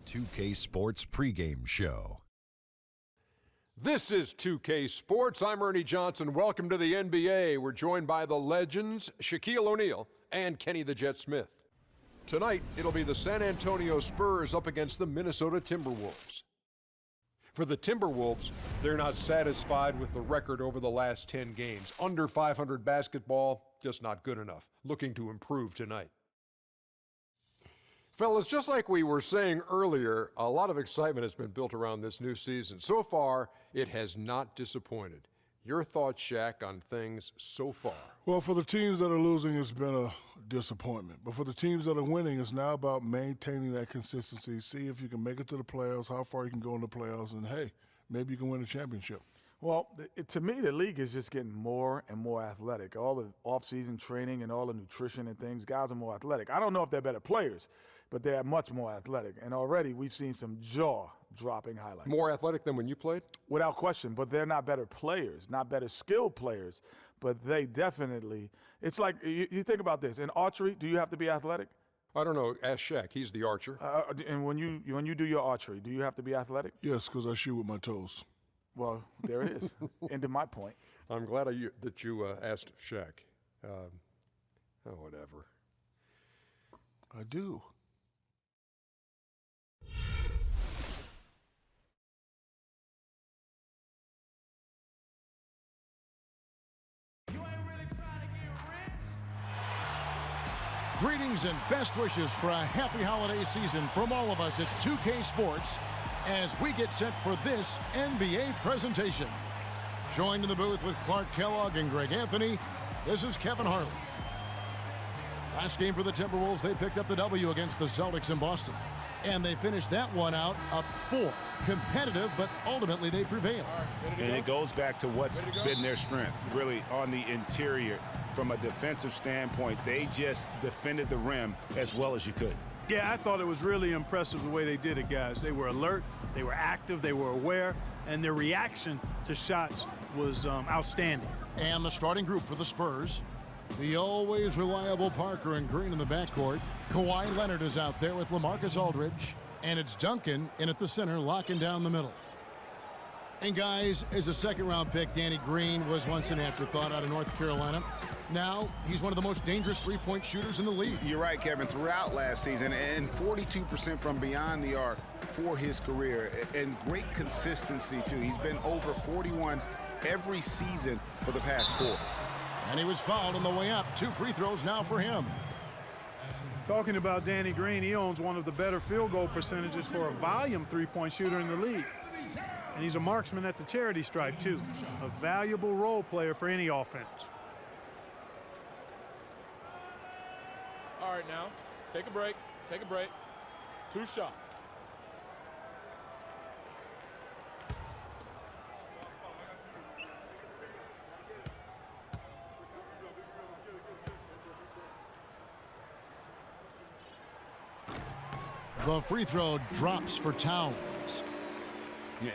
2K Sports pregame show. This is 2K Sports. I'm Ernie Johnson. Welcome to the NBA. We're joined by the legends, Shaquille O'Neal and Kenny the Jet Smith. Tonight, it'll be the San Antonio Spurs up against the Minnesota Timberwolves. For the Timberwolves, they're not satisfied with the record over the last 10 games. Under 500 basketball, just not good enough. Looking to improve tonight. Fellas, just like we were saying earlier, a lot of excitement has been built around this new season. So far, it has not disappointed. Your thoughts, Shaq, on things so far? Well, for the teams that are losing, it's been a disappointment. But for the teams that are winning, it's now about maintaining that consistency. See if you can make it to the playoffs, how far you can go in the playoffs, and, hey, maybe you can win a championship. Well, to me, the league is just getting more and more athletic. All the off-season training and all the nutrition and things, guys are more athletic. I don't know if they're better players, but they're much more athletic. And already we've seen some jaw-dropping highlights. More athletic than when you played? Without question, but they're not better players, not better skilled players, but they definitely – it's like you think about this. In archery, do you have to be athletic? I don't know. Ask Shaq. He's the archer. And when you do your archery, do you have to be athletic? Yes, because I shoot with my toes. Well, there it is. End of my point. I'm glad that you asked Shaq. Whatever. I do. Greetings and best wishes for a happy holiday season from all of us at 2K Sports as we get set for this NBA presentation. Joined in the booth with Clark Kellogg and Greg Anthony, this is Kevin Harlan. Last game for the Timberwolves, they picked up the W against the Celtics in Boston. And they finished that one out up 4. Competitive, but ultimately they prevailed. And it goes back to what's been their strength, really on the interior. From a defensive standpoint, they just defended the rim as well as you could. Yeah, I thought it was really impressive the way they did it, guys. They were alert, they were active, they were aware, and their reaction to shots was outstanding. And the starting group for the Spurs, the always reliable Parker and Green in the backcourt. Kawhi Leonard is out there with LaMarcus Aldridge, and it's Duncan in at the center, locking down the middle. And guys, as a second-round pick, Danny Green was once an afterthought out of North Carolina. Now, he's one of the most dangerous three-point shooters in the league. You're right, Kevin. Throughout last season, and 42% from beyond the arc for his career, and great consistency, too. He's been over 41 every season for the past 4. And he was fouled on the way up. 2 free throws now for him. Talking about Danny Green, he owns one of the better field goal percentages for a volume three-point shooter in the league. And he's a marksman at the charity stripe, too. A valuable role player for any offense. All right, now, take a break. Take a break. 2 shots. The free throw drops for Towns.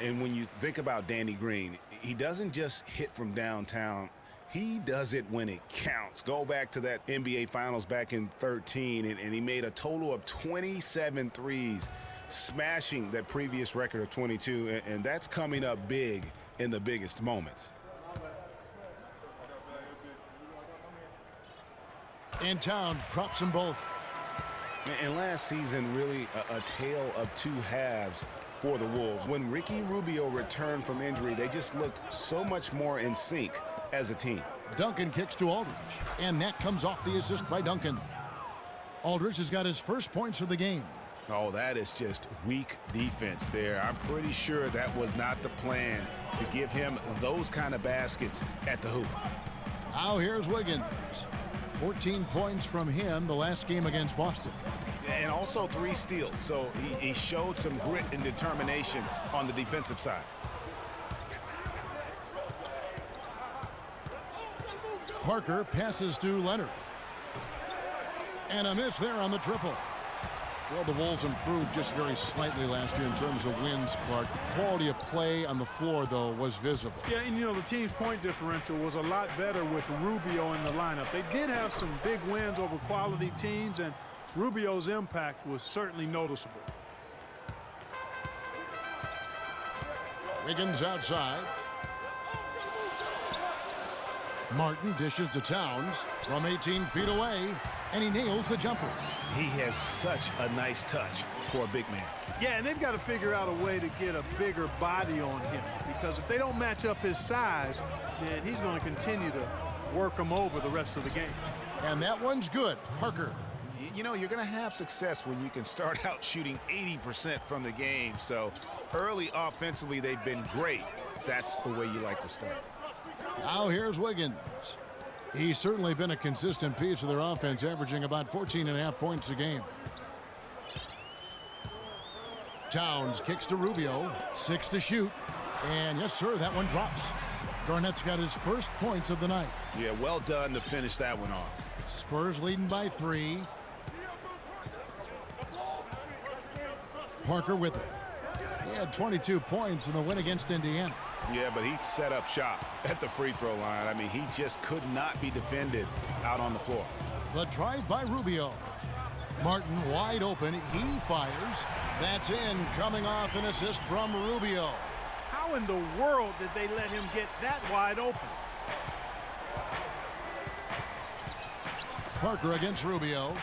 And when you think about Danny Green, he doesn't just hit from downtown. He does it when it counts. Go back to that NBA Finals back in 13, and he made a total of 27 threes, smashing that previous record of 22, and that's coming up big in the biggest moments. And Towns drops them both. And last season, really a tale of 2 halves for the Wolves. When Ricky Rubio returned from injury, they just looked so much more in sync as a team. Duncan kicks to Aldridge, and that comes off the assist by Duncan. Aldridge has got his first points of the game. Oh, that is just weak defense there. I'm pretty sure that was not the plan to give him those kind of baskets at the hoop. Now here's Wiggins. 14 points from him the last game against Boston. And also 3 steals, so he showed some grit and determination on the defensive side. Parker passes to Leonard. And a miss there on the triple. Well, the Wolves improved just very slightly last year in terms of wins, Clark. The quality of play on the floor, though, was visible. Yeah, and, the team's point differential was a lot better with Rubio in the lineup. They did have some big wins over quality teams, and Rubio's impact was certainly noticeable. Wiggins outside. Martin dishes to Towns from 18 feet away, and he nails the jumper. He has such a nice touch for a big man. Yeah, and they've got to figure out a way to get a bigger body on him, because if they don't match up his size, then he's going to continue to work him over the rest of the game. And that one's good. Parker. You know, you're going to have success when you can start out shooting 80% from the game. So early offensively, they've been great. That's the way you like to start. Now here's Wiggins. He's certainly been a consistent piece of their offense, averaging about 14.5 points a game. Towns kicks to Rubio. 6 to shoot. And yes, sir, that one drops. Garnett's got his first points of the night. Yeah, well done to finish that one off. Spurs leading by 3. Parker with it. He had 22 points in the win against Indiana. Yeah, but he set up shop at the free throw line. I mean, he just could not be defended out on the floor. The drive by Rubio. Martin wide open. He fires. That's in, coming off an assist from Rubio. How in the world did they let him get that wide open? Parker against Rubio.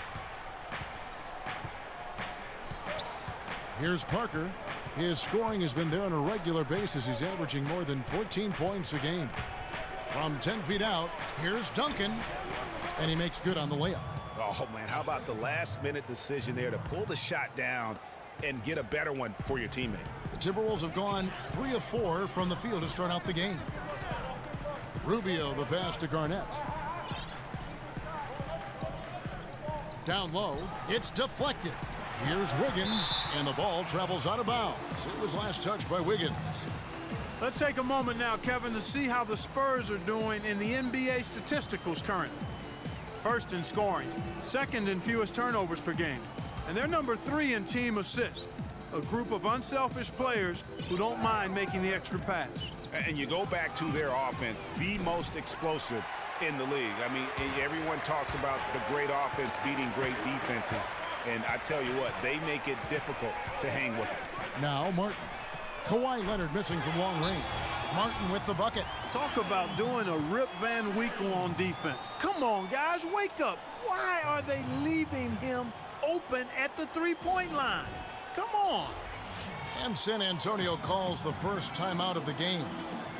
Here's Parker. His scoring has been there on a regular basis. He's averaging more than 14 points a game. From 10 feet out, here's Duncan. And he makes good on the layup. Oh, man, how about the last-minute decision there to pull the shot down and get a better one for your teammate? The Timberwolves have gone 3 of 4 from the field to start out the game. Rubio, the pass to Garnett. Down low, it's deflected. Here's Wiggins, and the ball travels out of bounds. It was last touched by Wiggins. Let's take a moment now, Kevin, to see how the Spurs are doing in the NBA statisticals currently. First in scoring, second in fewest turnovers per game, and they're number 3 in team assists. A group of unselfish players who don't mind making the extra pass. And you go back to their offense, the most explosive in the league. I mean, everyone talks about the great offense beating great defenses. And I tell you what, they make it difficult to hang with them. Now Martin. Kawhi Leonard missing from long range. Martin with the bucket. Talk about doing a Rip Van Winkle on defense. Come on, guys, wake up. Why are they leaving him open at the three-point line? Come on. And San Antonio calls the first timeout of the game.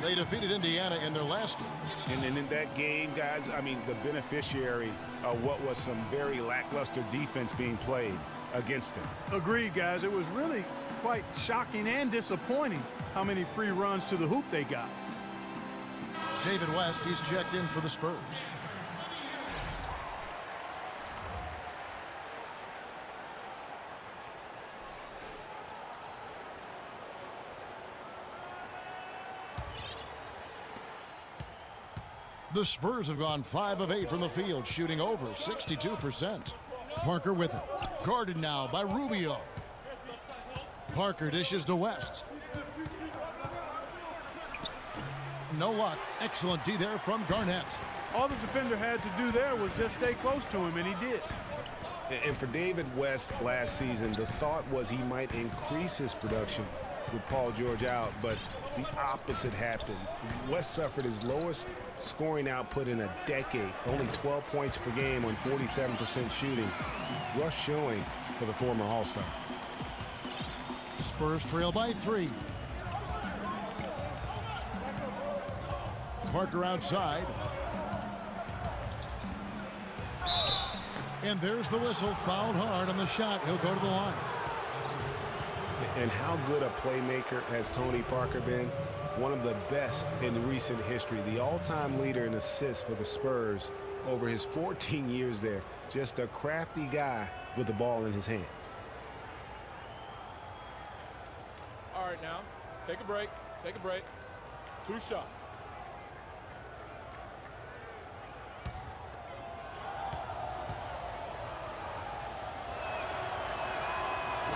They defeated Indiana in their last game. And in that game, guys, I mean, the beneficiary of what was some very lackluster defense being played against them. Agreed, guys. It was really quite shocking and disappointing how many free runs to the hoop they got. David West, he's checked in for the Spurs. The Spurs have gone 5 of 8 from the field, shooting over 62%. Parker with it. Guarded now by Rubio. Parker dishes to West. No luck. Excellent D there from Garnett. All the defender had to do there was just stay close to him, and he did. And for David West last season, the thought was he might increase his production with Paul George out, but the opposite happened. West suffered his lowest scoring output in a decade, only 12 points per game on 47% shooting. Rough showing for the former All-Star. Spurs trail by 3. Parker outside. And there's the whistle, fouled hard on the shot. He'll go to the line. And how good a playmaker has Tony Parker been? One of the best in recent history. The all-time leader in assists for the Spurs over his 14 years there. Just a crafty guy with the ball in his hand. All right, now, take a break. Take a break. 2 shots.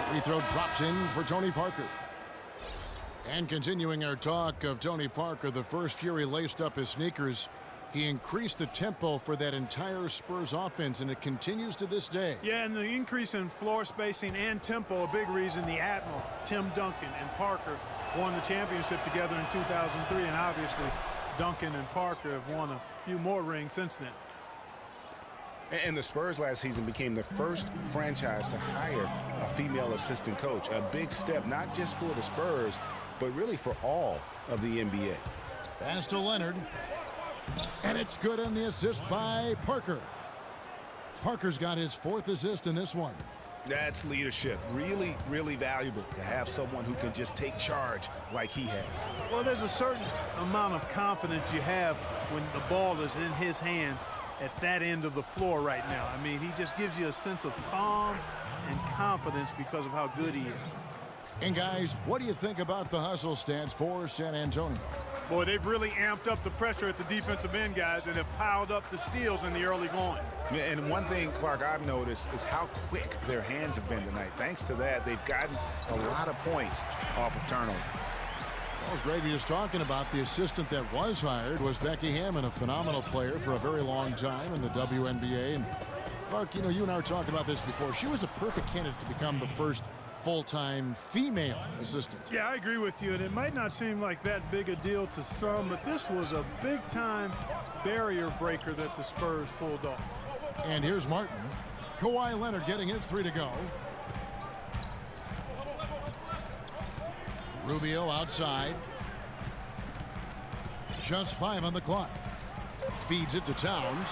Free throw drops in for Tony Parker. And continuing our talk of Tony Parker, the first year he laced up his sneakers, He increased the tempo for that entire Spurs offense, and it continues to this day. Yeah, and the increase in floor spacing and tempo, a big reason the Admiral, Tim Duncan, and Parker won the championship together in 2003, and obviously Duncan and Parker have won a few more rings since then. And the Spurs last season became the first franchise to hire a female assistant coach. A big step, not just for the Spurs, but really for all of the NBA. Pass to Leonard. And it's good on the assist by Parker. Parker's got his 4th assist in this one. That's leadership. Really, really valuable to have someone who can just take charge like he has. Well, there's a certain amount of confidence you have when the ball is in his hands at that end of the floor right now. I mean, he just gives you a sense of calm and confidence because of how good he is. And guys, what do you think about the hustle stats for San Antonio? Boy, they've really amped up the pressure at the defensive end, guys, and have piled up the steals in the early going. And one thing, Clark, I've noticed is how quick their hands have been tonight. Thanks to that, they've gotten a lot of points off of turnover. Well, as Grady is talking about, the assistant that was hired was Becky Hammond, a phenomenal player for a very long time in the WNBA. And Clark, you know, you and I were talking about this before. She was a perfect candidate to become the first full-time female assistant. Yeah, I agree with you, and it might not seem like that big a deal to some, but this was a big-time barrier breaker that the Spurs pulled off. And here's Martin. Kawhi Leonard getting his 3 to go. Rubio outside. Just 5 on the clock. Feeds it to Towns.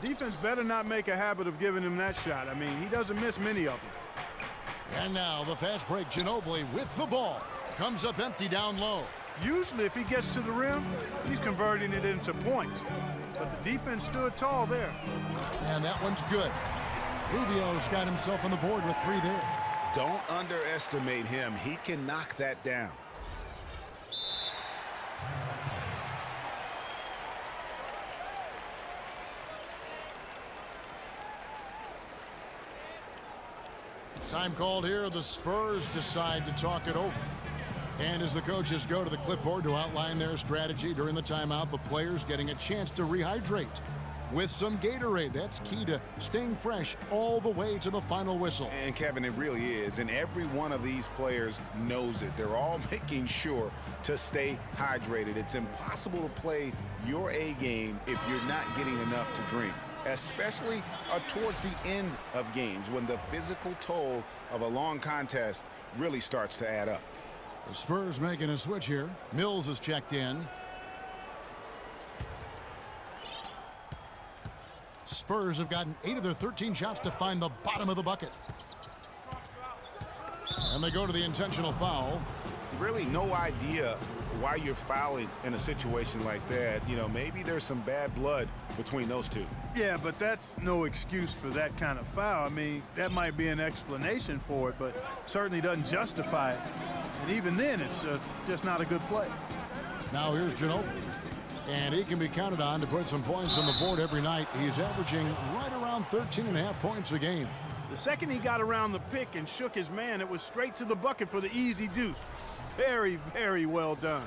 The defense better not make a habit of giving him that shot. I mean, he doesn't miss many of them. And now the fast break, Ginobili with the ball. Comes up empty down low. Usually if he gets to the rim, he's converting it into points. But the defense stood tall there. And that one's good. Rubio's got himself on the board with 3 there. Don't underestimate him. He can knock that down. Time called here. The Spurs decide to talk it over. And as the coaches go to the clipboard to outline their strategy during the timeout, the players getting a chance to rehydrate with some Gatorade. That's key to staying fresh all the way to the final whistle. And Kevin, it really is. And every one of these players knows it. They're all making sure to stay hydrated. It's impossible to play your A game if you're not getting enough to drink, especially towards the end of games when the physical toll of a long contest really starts to add up. The Spurs making a switch here. Mills is checked in. Spurs have gotten 8 of their 13 shots to find the bottom of the bucket. And they go to the intentional foul. Really no idea why you're fouling in a situation like that. You know, maybe there's some bad blood between those two. Yeah, but that's no excuse for that kind of foul. I mean, that might be an explanation for it, but certainly doesn't justify it. And even then, it's just not a good play. Now here's Ginobili. And he can be counted on to put some points on the board every night. He's averaging right around 13.5 points a game. The second he got around the pick and shook his man, it was straight to the bucket for the easy deuce. Very, very well done.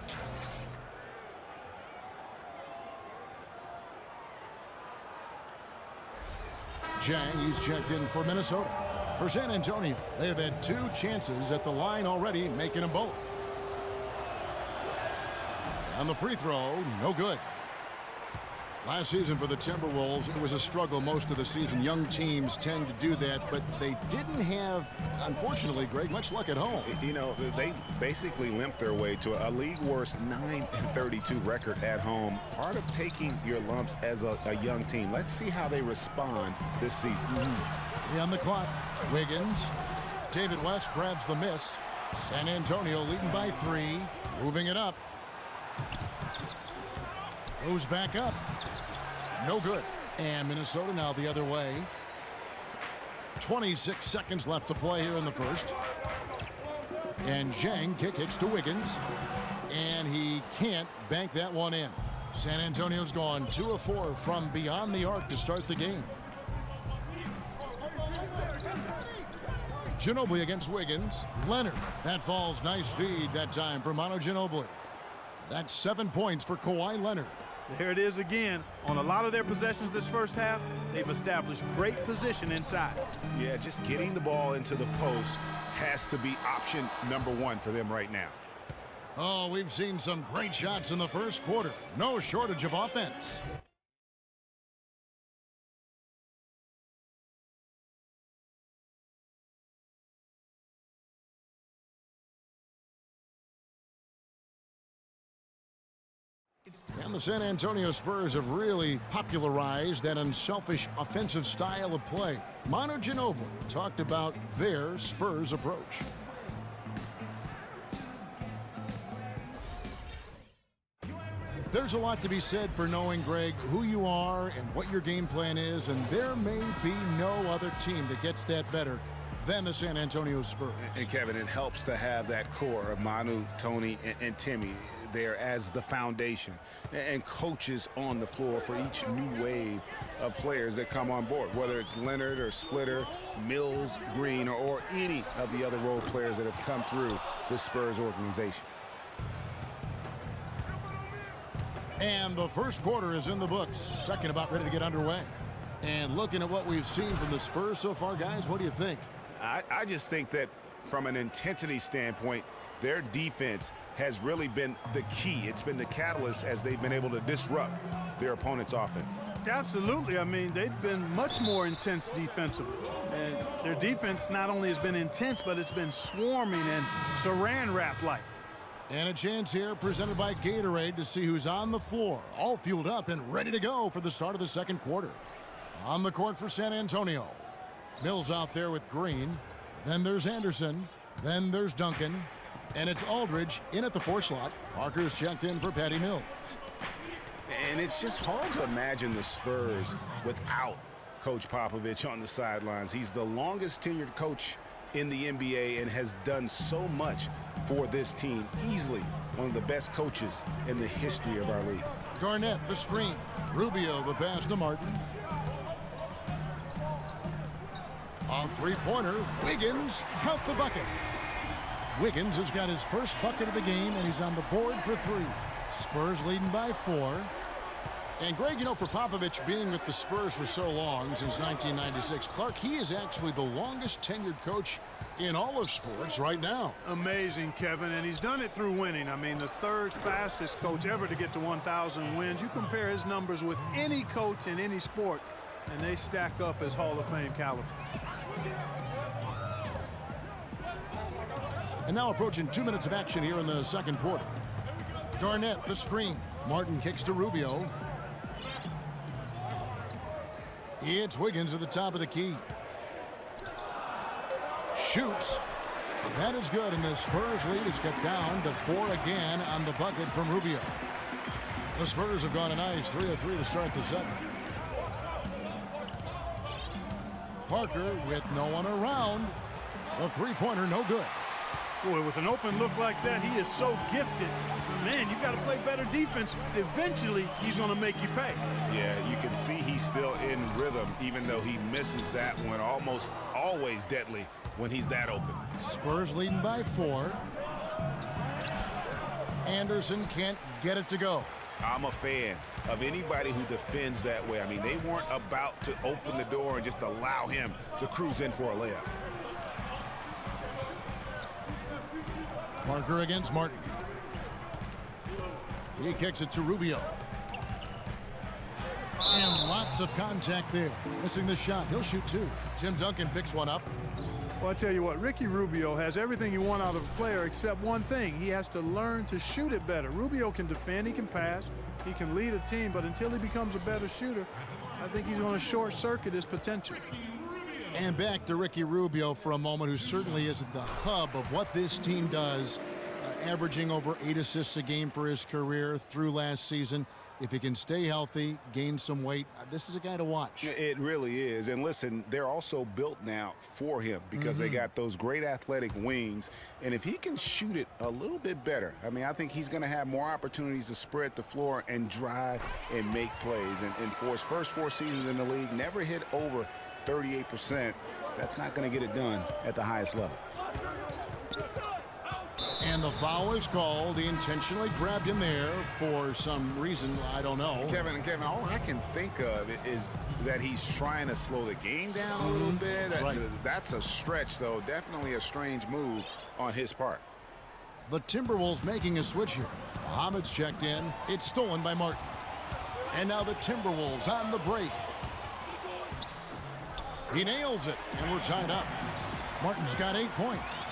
Jang, he's checked in for Minnesota. For San Antonio, they have had 2 chances at the line already, making them both. On the free throw, no good. Last season for the Timberwolves, it was a struggle most of the season. Young teams tend to do that, but they didn't have, unfortunately, Greg, much luck at home. You know, they basically limped their way to a league-worst 9-32 record at home. Part of taking your lumps as a young team. Let's see how they respond this season. On the clock, Wiggins. David West grabs the miss. San Antonio leading by 3, moving it up. Goes back up. No good. And Minnesota now the other way. 26 seconds left to play here in the first. And Zhang kick hits to Wiggins. And he can't bank that one in. San Antonio's gone 2 of 4 from beyond the arc to start the game. Ginobili against Wiggins. Leonard. That falls. Nice feed that time for Manu Ginobili. That's 7 points for Kawhi Leonard. There it is again. On a lot of their possessions this first half, they've established great position inside. Yeah, just getting the ball into the post has to be option number one for them right now. Oh, we've seen some great shots in the first quarter. No shortage of offense. And the San Antonio Spurs have really popularized that unselfish offensive style of play. Manu Ginobili talked about their Spurs approach. There's a lot to be said for knowing, Greg, who you are and what your game plan is, and there may be no other team that gets that better than the San Antonio Spurs. And Kevin, it helps to have that core of Manu, Tony, and Timmy there as the foundation, and coaches on the floor for each new wave of players that come on board, whether it's Leonard or Splitter, Mills, Green, or any of the other role players that have come through the Spurs organization. And the first quarter is in the books. Second about ready to get underway. And looking at what we've seen from the Spurs so far, guys, what do you think? I just think that from an intensity standpoint, their defense has really been the key. It's been the catalyst as they've been able to disrupt their opponent's offense. Absolutely. I mean, they've been much more intense defensively. And their defense not only has been intense, but it's been swarming and saran wrap-like. And a chance here presented by Gatorade to see who's on the floor, all fueled up and ready to go for the start of the second quarter. On the court for San Antonio. Mills out there with Green. Then there's Anderson. Then there's Duncan. And it's Aldridge in at the 4 slot. Parker's checked in for Patty Mills. And it's just hard to imagine the Spurs without Coach Popovich on the sidelines. He's the longest tenured coach in the NBA and has done so much for this team. Easily one of the best coaches in the history of our league. Garnett, the screen. Rubio, the pass to Martin. A three-pointer. Wiggins, count the bucket. Wiggins has got his first bucket of the game, and he's on the board for 3. Spurs leading by 4. And, Greg, you know, for Popovich being with the Spurs for so long, since 1996, Clark, he is actually the longest tenured coach in all of sports right now. Amazing, Kevin, and he's done it through winning. I mean, the 3rd fastest coach ever to get to 1,000 wins. You compare his numbers with any coach in any sport, and they stack up as Hall of Fame caliber. And now approaching 2 minutes of action here in the second quarter. Garnett, the screen. Martin kicks to Rubio. It's Wiggins at the top of the key. Shoots. That is good, and the Spurs lead is cut down to 4 again on the bucket from Rubio. The Spurs have gone a nice 3 of 3 to start the second. Parker with no one around. The three-pointer no good. Boy, with an open look like that, he is so gifted. Man, you've got to play better defense. Eventually, he's going to make you pay. Yeah, you can see he's still in rhythm, even though he misses that one. Almost always deadly when he's that open. Spurs leading by 4. Anderson can't get it to go. I'm a fan of anybody who defends that way. I mean, they weren't about to open the door and just allow him to cruise in for a layup. Parker against Martin. He kicks it to Rubio. And lots of contact there. Missing the shot. He'll shoot 2. Tim Duncan picks one up. Well, I tell you what, Ricky Rubio has everything you want out of a player except one thing. He has to learn to shoot it better. Rubio can defend, he can pass, he can lead a team, but until he becomes a better shooter, I think he's going to short-circuit his potential. And back to Ricky Rubio for a moment, who certainly is at the hub of what this team does, averaging over 8 assists a game for his career through last season. If he can stay healthy, gain some weight, this is a guy to watch. It really is. And listen, they're also built now for him because they got those great athletic wings. And if he can shoot it a little bit better, I mean, I think he's going to have more opportunities to spread the floor and drive and make plays. And for his first 4 seasons in the league, never hit over 38%. That's not going to get it done at the highest level. And the foul is called. He intentionally grabbed him there for some reason. I don't know. Kevin, all I can think of is that he's trying to slow the game down a little bit. Right. That's a stretch, though. Definitely a strange move on his part. The Timberwolves making a switch here. Muhammad's checked in. It's stolen by Martin. And now the Timberwolves on the break. He nails it, and we're tied up. Martin's got 8 points.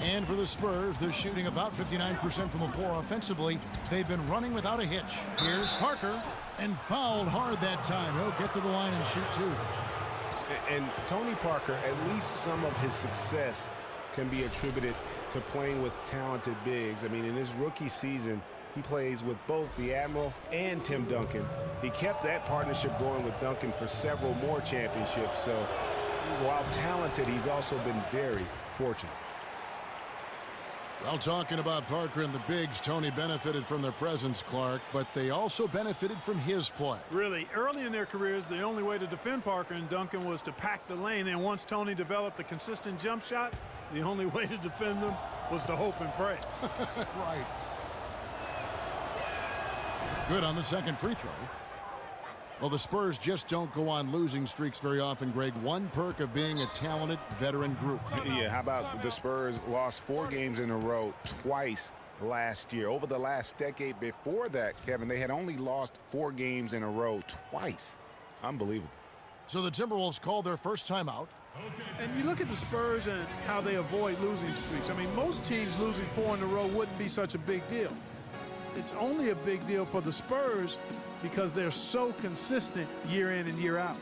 And for the Spurs, they're shooting about 59% from the floor offensively. They've been running without a hitch. Here's Parker, and fouled hard that time. He'll get to the line and shoot 2. And Tony Parker, at least some of his success can be attributed to playing with talented bigs. I mean, in his rookie season, he plays with both the Admiral and Tim Duncan. He kept that partnership going with Duncan for several more championships. So while talented, he's also been very fortunate. Well, talking about Parker and the bigs, Tony benefited from their presence, Clark, but they also benefited from his play. Really, early in their careers, the only way to defend Parker and Duncan was to pack the lane. And once Tony developed a consistent jump shot, the only way to defend them was to hope and pray. Right. Good on the second free throw. Well, the Spurs just don't go on losing streaks very often, Greg. One perk of being a talented veteran group. Yeah, how about the Spurs lost 4 games in a row twice last year. Over the last decade before that, Kevin, they had only lost 4 games in a row twice. Unbelievable. So the Timberwolves called their first timeout. And you look at the Spurs and how they avoid losing streaks. I mean, most teams losing 4 in a row wouldn't be such a big deal. It's only a big deal for the Spurs because they're so consistent year in and year out.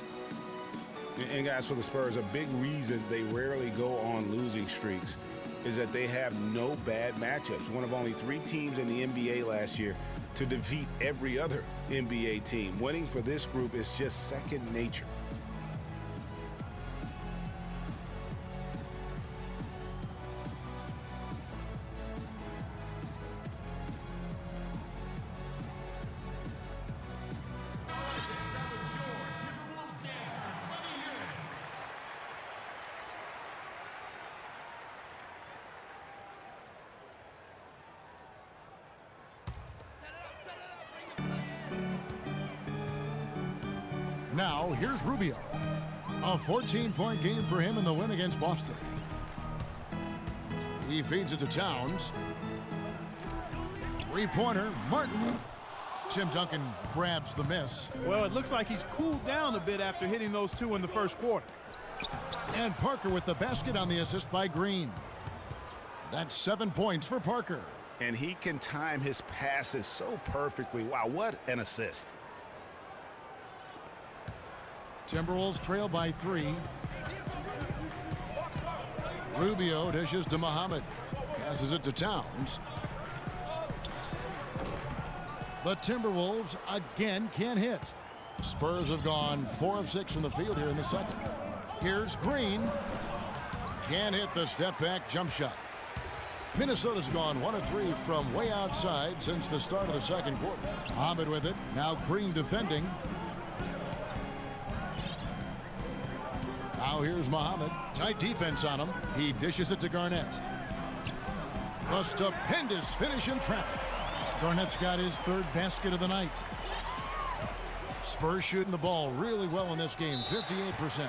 And guys, for the Spurs, a big reason they rarely go on losing streaks is that they have no bad matchups. One of only 3 teams in the NBA last year to defeat every other NBA team. Winning for this group is just second nature. Now, here's Rubio. A 14-point game for him in the win against Boston. He feeds it to Towns. 3-pointer, Martin. Tim Duncan grabs the miss. Well, it looks like he's cooled down a bit after hitting those 2 in the first quarter. And Parker with the basket on the assist by Green. That's 7 points for Parker. And he can time his passes so perfectly. Wow, what an assist. Timberwolves trail by 3. Rubio dishes to Muhammad. Passes it to Towns. The Timberwolves again can't hit. Spurs have gone 4 of 6 from the field here in the second. Here's Green. Can't hit the step-back jump shot. Minnesota's gone 1 of 3 from way outside since the start of the second quarter. Muhammad with it. Now Green defending. Now here's Muhammad. Tight defense on him. He dishes it to Garnett. A stupendous finish in traffic. Garnett's got his 3rd basket of the night. Spurs shooting the ball really well in this game, 58%.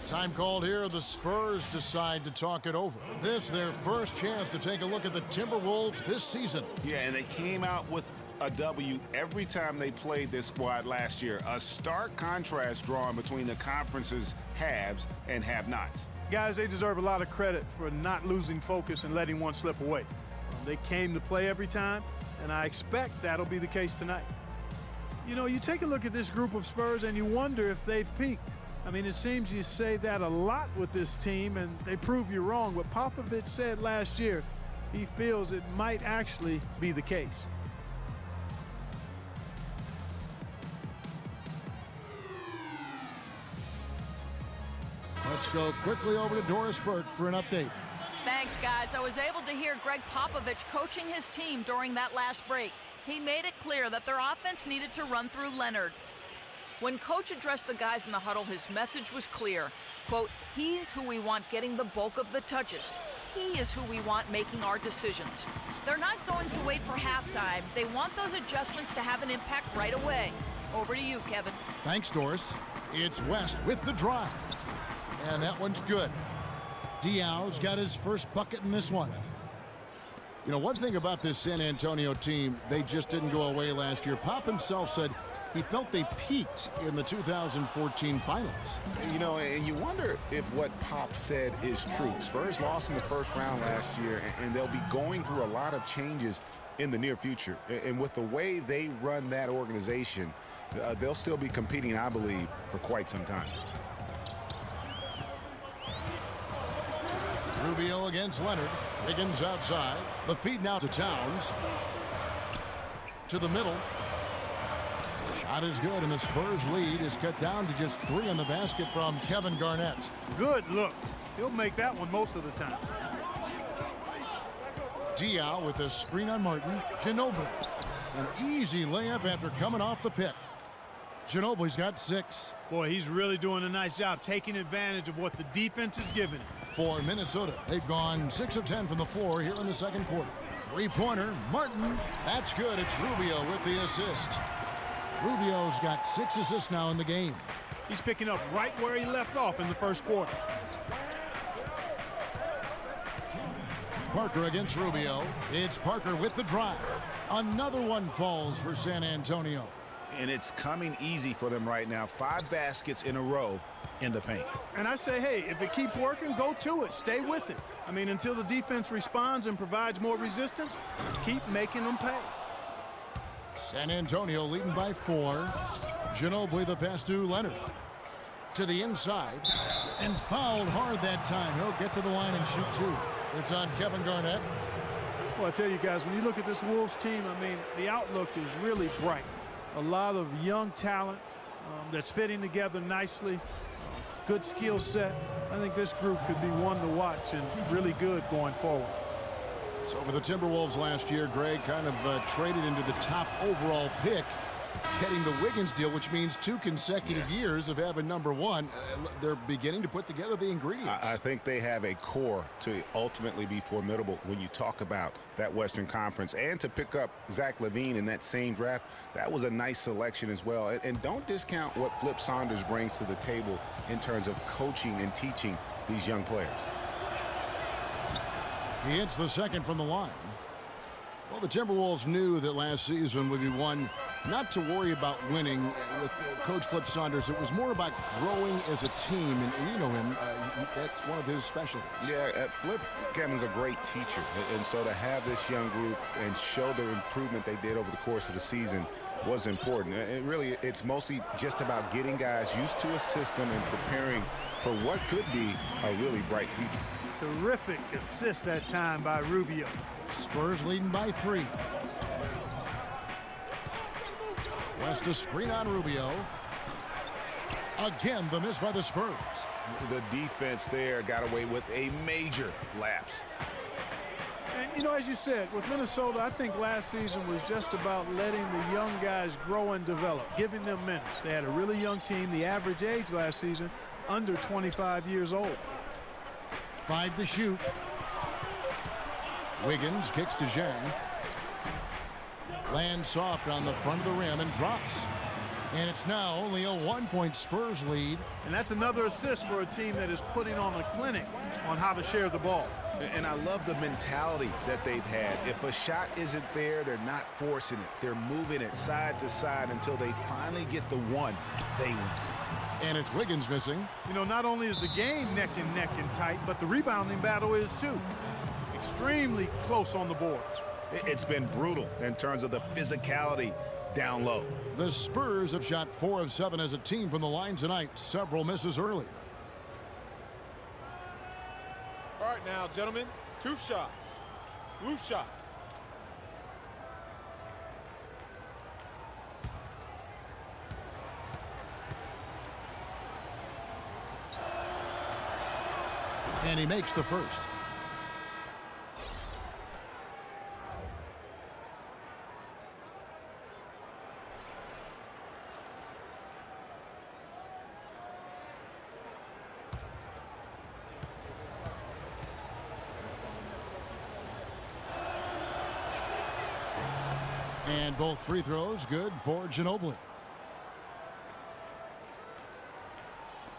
Time called here. The Spurs decide to talk it over. This their first chance to take a look at the Timberwolves this season. Yeah, and they came out with a W every time they played this squad last year. A stark contrast drawn between the conference's haves and have-nots. Guys, they deserve a lot of credit for not losing focus and letting one slip away. They came to play every time, and I expect that'll be the case tonight. You know, you take a look at this group of Spurs and you wonder if they've peaked. I mean, it seems you say that a lot with this team, and they prove you wrong. What Popovich said last year, he feels it might actually be the case. Let's go quickly over to Doris Burke for an update. Thanks, guys. I was able to hear Greg Popovich coaching his team during that last break. He made it clear that their offense needed to run through Leonard. When Coach addressed the guys in the huddle, his message was clear. Quote, he's who we want getting the bulk of the touches. He is who we want making our decisions. They're not going to wait for halftime. They want those adjustments to have an impact right away. Over to you, Kevin. Thanks, Doris. It's West with the drive. And that one's good. Diaw's got his first bucket in this one. You know, one thing about this San Antonio team, they just didn't go away last year. Pop himself said he felt they peaked in the 2014 finals. You know, and you wonder if what Pop said is true. Spurs lost in the first round last year, and they'll be going through a lot of changes in the near future. And with the way they run that organization, they'll still be competing, I believe, for quite some time. Rubio against Leonard. Wiggins outside. The feed now to Towns. To the middle. Shot is good, and the Spurs lead is cut down to just 3 in the basket from Kevin Garnett. Good look. He'll make that one most of the time. Diaw with a screen on Martin. Ginobili. An easy layup after coming off the pick. Ginobili's got 6. Boy, he's really doing a nice job taking advantage of what the defense is giving him. For Minnesota, they've gone 6 of 10 from the floor here in the second quarter. Three-pointer, Martin. That's good. It's Rubio with the assist. Rubio's got 6 assists now in the game. He's picking up right where he left off in the first quarter. Parker against Rubio. It's Parker with the drive. Another one falls for San Antonio. And it's coming easy for them right now. 5 baskets in a row in the paint. And I say, hey, if it keeps working, go to it. Stay with it. I mean, until the defense responds and provides more resistance, keep making them pay. San Antonio leading by 4. Ginobili the pass to Leonard. To the inside. And fouled hard that time. He'll get to the line and shoot 2. It's on Kevin Garnett. Well, I tell you guys, when you look at this Wolves team, I mean, the outlook is really bright. A lot of young talent that's fitting together nicely. Good skill set. I think this group could be one to watch and really good going forward. So for the Timberwolves last year, Greg kind of traded into the top overall pick, getting the Wiggins deal, which means 2 consecutive years of having number 1. They're beginning to put together the ingredients. I think they have a core to ultimately be formidable when you talk about that Western Conference. And to pick up Zach LaVine in that same draft, that was a nice selection as well. And don't discount what Flip Saunders brings to the table in terms of coaching and teaching these young players. He hits the second from the line. Well, the Timberwolves knew that last season would be one not to worry about winning with Coach Flip Saunders. It was more about growing as a team, and you know him. That's one of his specialties. Yeah, Flip, Kevin's a great teacher, and so to have this young group and show the improvement they did over the course of the season was important. And really, it's mostly just about getting guys used to a system and preparing for what could be a really bright future. Terrific assist that time by Rubio. Spurs leading by 3. West a screen on Rubio. Again, the miss by the Spurs. The defense there got away with a major lapse. And, you know, as you said, with Minnesota, I think last season was just about letting the young guys grow and develop, giving them minutes. They had a really young team. The average age last season, under 25 years old. 5 to shoot. Wiggins kicks to Zhang. Lands soft on the front of the rim and drops. And it's now only a 1-point Spurs lead. And that's another assist for a team that is putting on a clinic on how to share the ball. And I love the mentality that they've had. If a shot isn't there, they're not forcing it. They're moving it side to side until they finally get the one they want. And it's Wiggins missing. You know, not only is the game neck and tight, but the rebounding battle is too. Extremely close on the boards. It's been brutal in terms of the physicality down low. The Spurs have shot 4 of 7 as a team from the line tonight. Several misses earlier. All right now, gentlemen, 2 shots. 2 shots. And he makes the first. And both free throws good for Ginobili.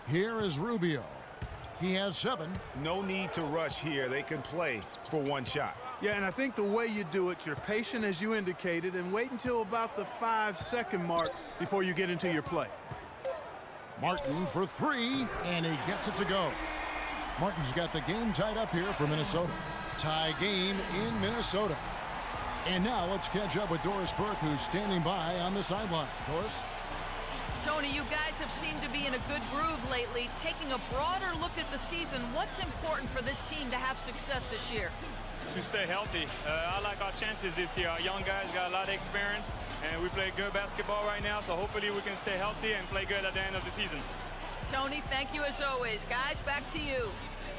Here is Rubio. He has 7. No need to rush here. They can play for one shot. Yeah, and I think the way you do it, you're patient as you indicated, and wait until about the 5-second mark before you get into your play. Martin for 3, and he gets it to go. Martin's got the game tied up here for Minnesota. Tie game in Minnesota. And now let's catch up with Doris Burke, who's standing by on the sideline. Doris? Tony, you guys have seemed to be in a good groove lately. Taking a broader look at the season, what's important for this team to have success this year? To stay healthy. I like our chances this year. Our young guys got a lot of experience, and we play good basketball right now, so hopefully we can stay healthy and play good at the end of the season. Tony, thank you as always. Guys, back to you.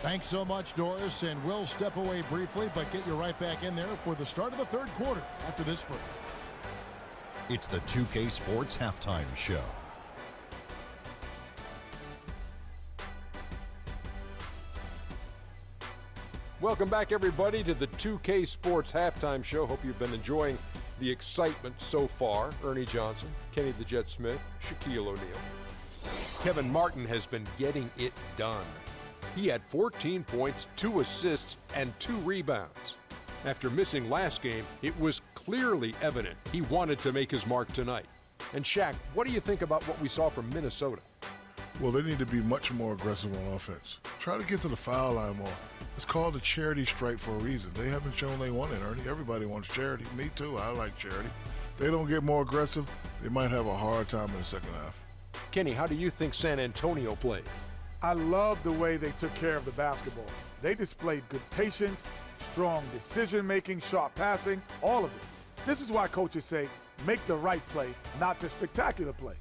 Thanks so much, Doris, and we'll step away briefly, but get you right back in there for the start of the third quarter after this break. It's the 2K Sports Halftime Show. Welcome back, everybody, to the 2K Sports Halftime Show. Hope you've been enjoying the excitement so far. Ernie Johnson, Kenny the Jet Smith, Shaquille O'Neal. Kevin Martin has been getting it done. He had 14 points, 2 assists, and 2 rebounds. After missing last game, it was clearly evident he wanted to make his mark tonight. And Shaq, what do you think about what we saw from Minnesota? Well, they need to be much more aggressive on offense. Try to get to the foul line more. It's called a charity strike for a reason. They haven't shown they want it, Ernie. Everybody wants charity. Me too. I like charity. If they don't get more aggressive, they might have a hard time in the second half. Kenny, how do you think San Antonio played? I love the way they took care of the basketball. They displayed good patience, strong decision-making, sharp passing, all of it. This is why coaches say, make the right play, not the spectacular play.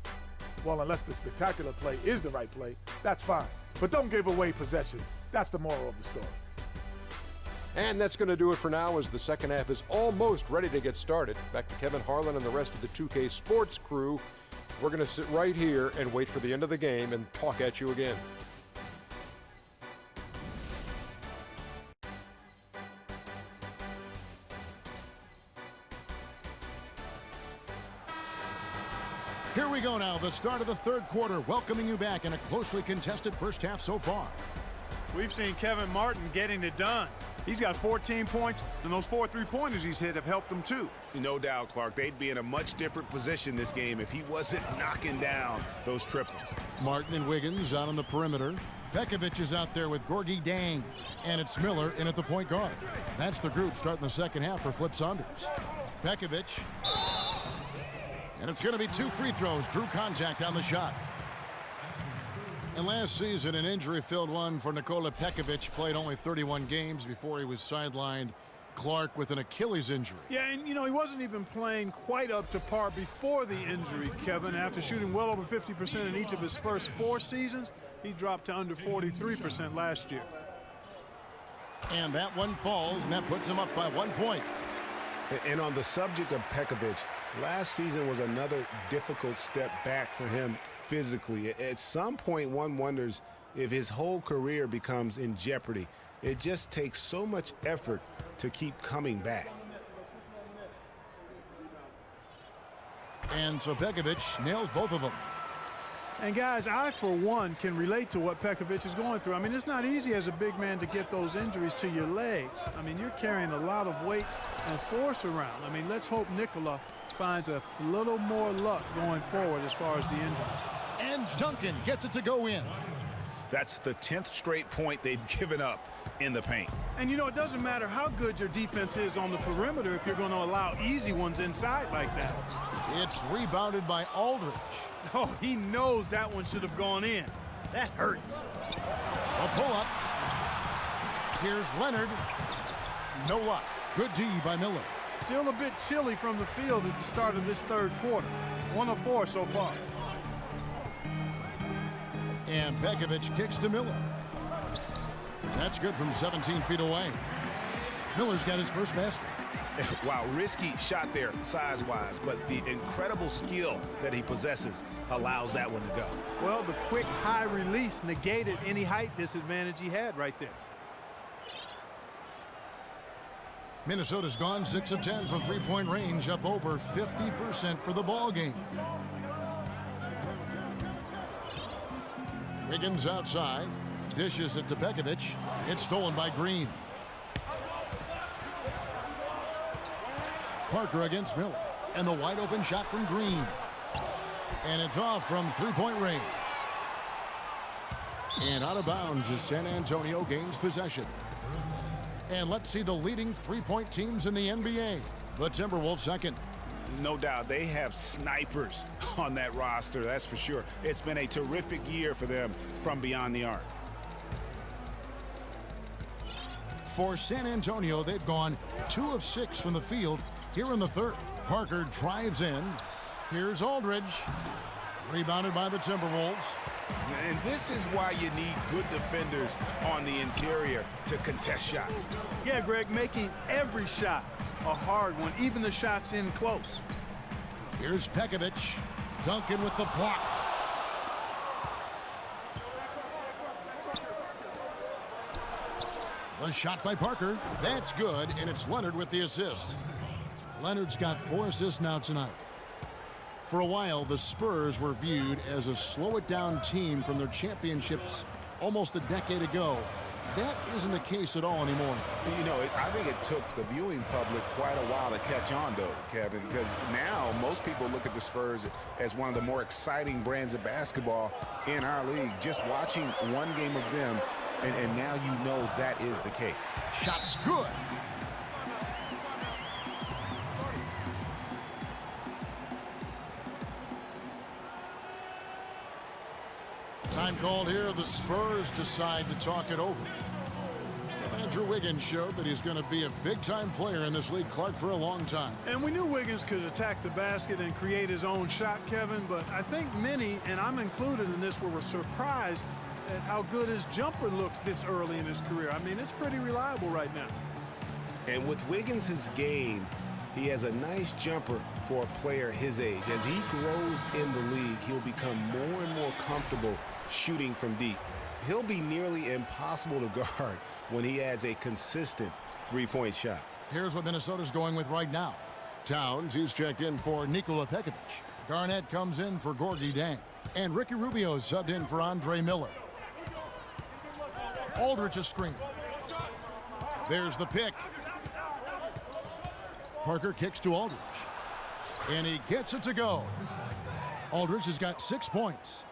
Well, unless the spectacular play is the right play, that's fine. But don't give away possessions. That's the moral of the story. And that's going to do it for now, as the second half is almost ready to get started. Back to Kevin Harlan and the rest of the 2K Sports crew. We're going to sit right here and wait for the end of the game and talk at you again. Here we go now, the start of the third quarter, welcoming you back in a closely contested first half so far. We've seen Kevin Martin getting it done. He's got 14 points, and those 4 3-pointers he's hit have helped him too. No doubt, Clark. They'd be in a much different position this game if he wasn't knocking down those triples. Martin and Wiggins out on the perimeter. Pekovic is out there with Gorgie Dang, and it's Miller in at the point guard. That's the group starting the second half for Flip Saunders. Pekovic, and it's going to be 2 free throws. Drew contact on the shot. And last season, an injury-filled one for Nikola Pekovic. Played only 31 games before he was sidelined. Clark with an Achilles injury. Yeah, and you know, he wasn't even playing quite up to par before the injury, Kevin. After shooting well over 50% in each of his first 4 seasons, he dropped to under 43% last year. And that one falls, and that puts him up by 1 point. And on the subject of Pekovic, last season was another difficult step back for him physically. At some point, one wonders if his whole career becomes in jeopardy. It just takes so much effort to keep coming back. And so Pekovic nails both of them. And guys, I, for one, can relate to what Pekovic is going through. I mean, it's not easy as a big man to get those injuries to your legs. I mean, you're carrying a lot of weight and force around. I mean, let's hope Nikola finds a little more luck going forward as far as the injuries. And Duncan gets it to go in. That's the 10th straight point they've given up in the paint. And you know, it doesn't matter how good your defense is on the perimeter if you're going to allow easy ones inside like that. It's rebounded by Aldridge. Oh, he knows that one should have gone in. That hurts. A pull-up. Here's Leonard. No luck. Good D by Miller. Still a bit chilly from the field at the start of this third quarter. 1 of 4 so far. And Pekovic kicks to Miller. That's good from 17 feet away. Miller's got his first basket. Wow, risky shot there size-wise, but the incredible skill that he possesses allows that one to go. Well, the quick high release negated any height disadvantage he had right there. Minnesota's gone 6 of 10 from three-point range, up over 50% for the ball game. Wiggins outside, dishes it to Pekovic. It's stolen by Green. Parker against Miller, and the wide open shot from Green. And it's off from three-point range. And out of bounds as San Antonio gains possession. And let's see the leading three-point teams in the NBA. The Timberwolves second. No doubt they have snipers on that roster, that's for sure. It's been a terrific year for them from beyond the arc. For San Antonio, they've gone 2 of 6 from the field here in the third. Parker drives in. Here's Aldridge. Rebounded by the Timberwolves. And this is why you need good defenders on the interior to contest shots. Yeah, Greg, making every shot a hard one, even the shots in close. Here's Pekovic. Duncan with the block. The shot by Parker. That's good, and it's Leonard with the assist. Leonard's got 4 assists now tonight. For a while, the Spurs were viewed as a slow-it-down team from their championships almost a decade ago. That isn't the case at all anymore. You know, I think it took the viewing public quite a while to catch on, though, Kevin, because now most people look at the Spurs as one of the more exciting brands of basketball in our league. Just watching one game of them, and now you know that is the case. Shot's good. Time called here. The Spurs decide to talk it over. Andrew Wiggins showed that he's going to be a big-time player in this league, Clark, for a long time. And we knew Wiggins could attack the basket and create his own shot, Kevin, but I think many, and I'm included in this, were surprised at how good his jumper looks this early in his career. I mean, it's pretty reliable right now. And with Wiggins' game, he has a nice jumper for a player his age. As he grows in the league, he'll become more and more comfortable shooting from deep. He'll be nearly impossible to guard when he adds a consistent three-point shot. Here's what Minnesota's going with right now. Towns, he's checked in for Nikola Pekovic. Garnett comes in for Gorgui Dieng. And Ricky Rubio subbed in for Andre Miller. Aldridge a screen. There's the pick. Parker kicks to Aldridge. And he gets it to go. Aldridge has got 6 points.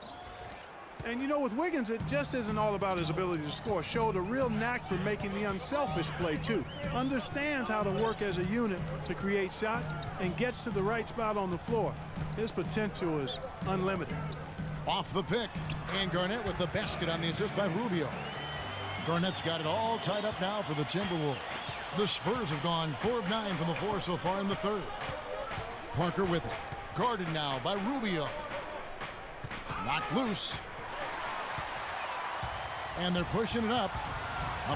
And you know, with Wiggins, it just isn't all about his ability to score. Showed a real knack for making the unselfish play, too. Understands how to work as a unit to create shots and gets to the right spot on the floor. His potential is unlimited. Off the pick. And Garnett with the basket on the assist by Rubio. Garnett's got it all tied up now for the Timberwolves. The Spurs have gone 4 of 9 from the floor so far in the third. Parker with it. Guarded now by Rubio. Knocked loose. And they're pushing it up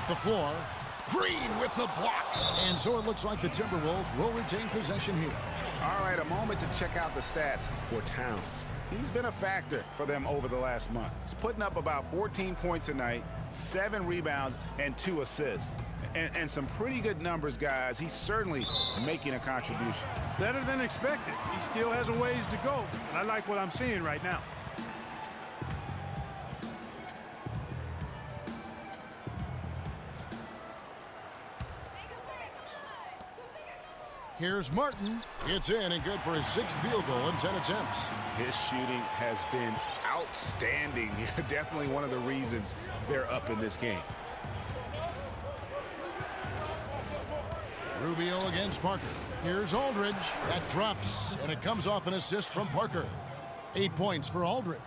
the floor. Green with the block. And so it looks like the Timberwolves will retain possession here. All right, a moment to check out the stats for Towns. He's been a factor for them over the last month. He's putting up about 14 points a night, 7 rebounds, and 2 assists. And some pretty good numbers, guys. He's certainly making a contribution. Better than expected. He still has a ways to go. I like what I'm seeing right now. Here's Martin. It's in and good for his 6th field goal in 10 attempts. His shooting has been outstanding. Definitely one of the reasons they're up in this game. Rubio against Parker. Here's Aldridge. That drops, and it comes off an assist from Parker. 8 points for Aldridge.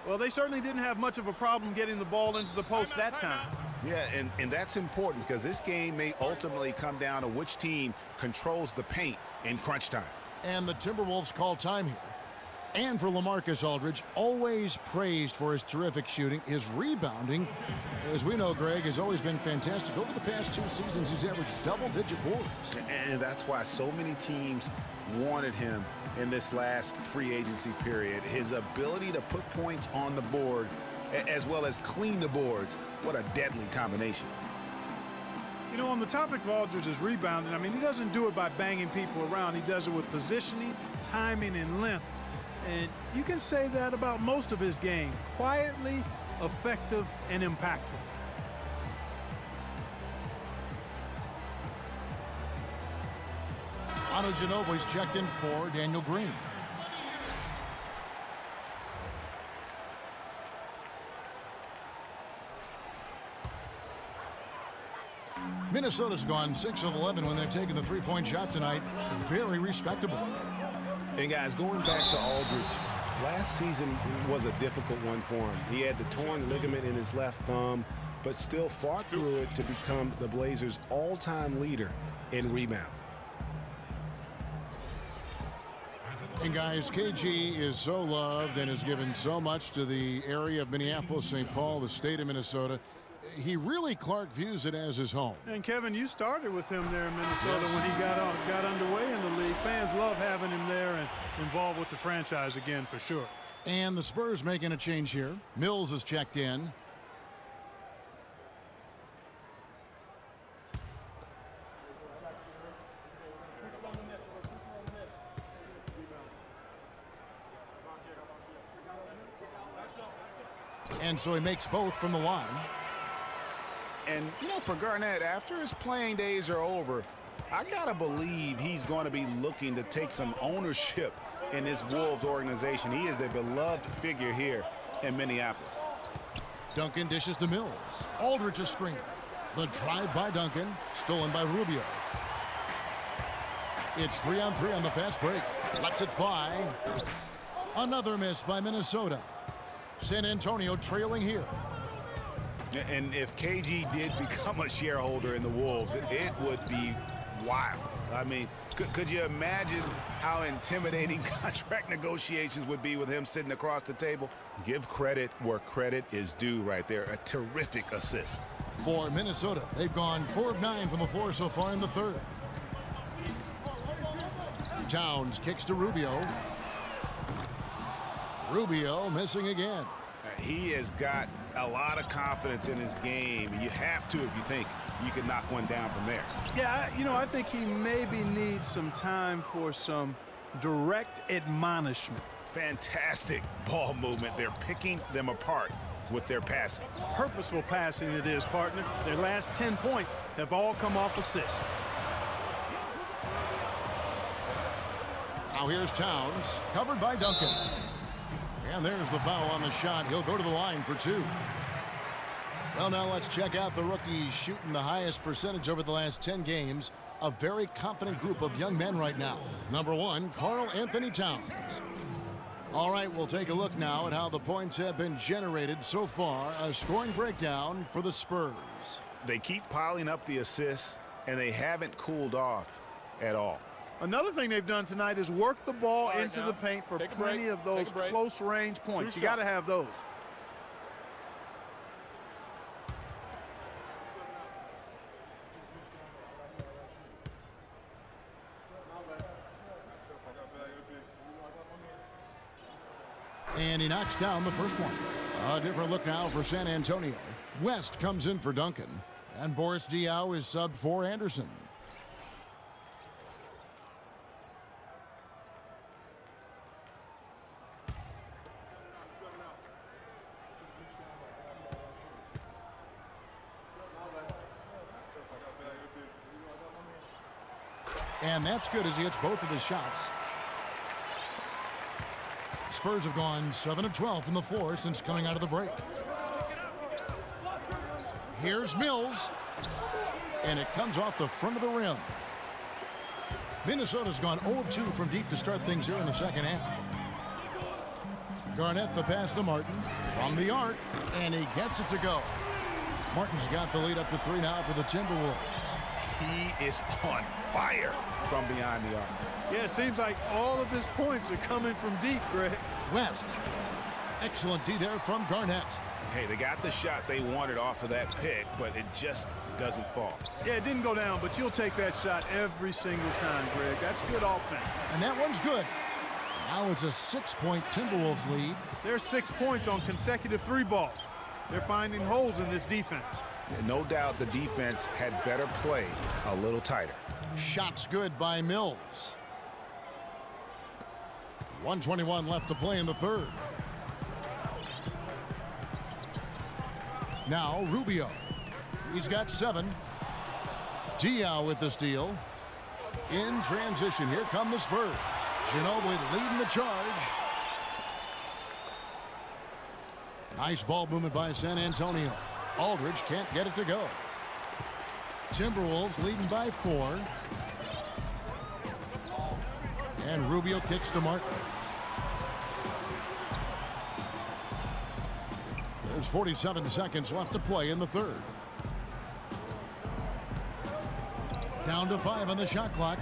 Well, they certainly didn't have much of a problem getting the ball into the post that time. Yeah, and that's important because this game may ultimately come down to which team controls the paint in crunch time. And the Timberwolves call time here. And for LaMarcus Aldridge, always praised for his terrific shooting. His rebounding, as we know, Greg, has always been fantastic. Over the past 2 seasons, he's averaged double-digit boards. And that's why so many teams wanted him in this last free agency period. His ability to put points on the board as well as clean the boards. What a deadly combination. You know, on the topic of Aldridge's rebounding, I mean, he doesn't do it by banging people around. He does it with positioning, timing, and length. And you can say that about most of his game. Quietly, effective, and impactful. Otto Ginobili's checked in for Daniel Green. Minnesota's gone 6 of 11 when they've taken the three-point shot tonight. Very respectable. And guys, going back to Aldridge, last season was a difficult one for him. He had the torn ligament in his left thumb, but still fought through it to become the Blazers' all-time leader in rebound. And guys, KG is so loved and has given so much to the area of Minneapolis, St. Paul, the state of Minnesota. He really, Clark, views it as his home. And Kevin, you started with him there in Minnesota when he got underway in the league. Fans love having him there and involved with the franchise again for sure. And the Spurs making a change here. Mills is checked in. And so he makes both from the line. And, you know, for Garnett, after his playing days are over, I got to believe he's going to be looking to take some ownership in this Wolves organization. He is a beloved figure here in Minneapolis. Duncan dishes to Mills. Aldridge a screen. The drive by Duncan, stolen by Rubio. It's 3-on-3 on the fast break. Lets it fly. Another miss by Minnesota. San Antonio trailing here. And if KG did become a shareholder in the Wolves, it would be wild. I mean, could you imagine how intimidating contract negotiations would be with him sitting across the table? Give credit where credit is due right there. A terrific assist. For Minnesota, they've gone 4 of 9 from the floor so far in the third. Towns kicks to Rubio. Rubio missing again. He has got a lot of confidence in his game. You have to if you think you can knock one down from there. Yeah, you know, I think he maybe needs some time for some direct admonishment. Fantastic ball movement. They're picking them apart with their passing. Purposeful passing it is, partner. Their last 10 points have all come off assists. Now here's Towns, covered by Duncan. And there's the foul on the shot. He'll go to the line for 2. Well, now let's check out the rookies shooting the highest percentage over the last 10 games. A very confident group of young men right now. Number 1, Karl Anthony Towns. All right, we'll take a look now at how the points have been generated so far. A scoring breakdown for the Spurs. They keep piling up the assists, and they haven't cooled off at all. Another thing they've done tonight is work the ball into the paint for plenty of those close-range points. You got to have those. And he knocks down the first one. A different look now for San Antonio. West comes in for Duncan. And Boris Diaw is subbed for Anderson. And that's good as he hits both of his shots. Spurs have gone 7 of 12 from the floor since coming out of the break. Here's Mills. And it comes off the front of the rim. Minnesota's gone 0 of 2 from deep to start things here in the second half. Garnett the pass to Martin from the arc. And he gets it to go. Martin's got the lead up to 3 now for the Timberwolves. He is on fire from behind the arc. Yeah, it seems like all of his points are coming from deep, Greg. West. Excellent D there from Garnett. Hey, they got the shot they wanted off of that pick, but it just doesn't fall. Yeah, it didn't go down, but you'll take that shot every single time, Greg. That's good offense. And that one's good. Now it's a 6-point Timberwolves lead. There's 6 points on consecutive 3 balls. They're finding holes in this defense. No doubt the defense had better play a little tighter. Shots good by Mills. 1:21 left to play in the third. Now Rubio. He's got 7. Diaw with the steal. In transition, here come the Spurs. Ginobili leading the charge. Nice ball movement by San Antonio. Aldridge can't get it to go. Timberwolves leading by 4. And Rubio kicks to Martin. There's 47 seconds left to play in the third. Down to 5 on the shot clock.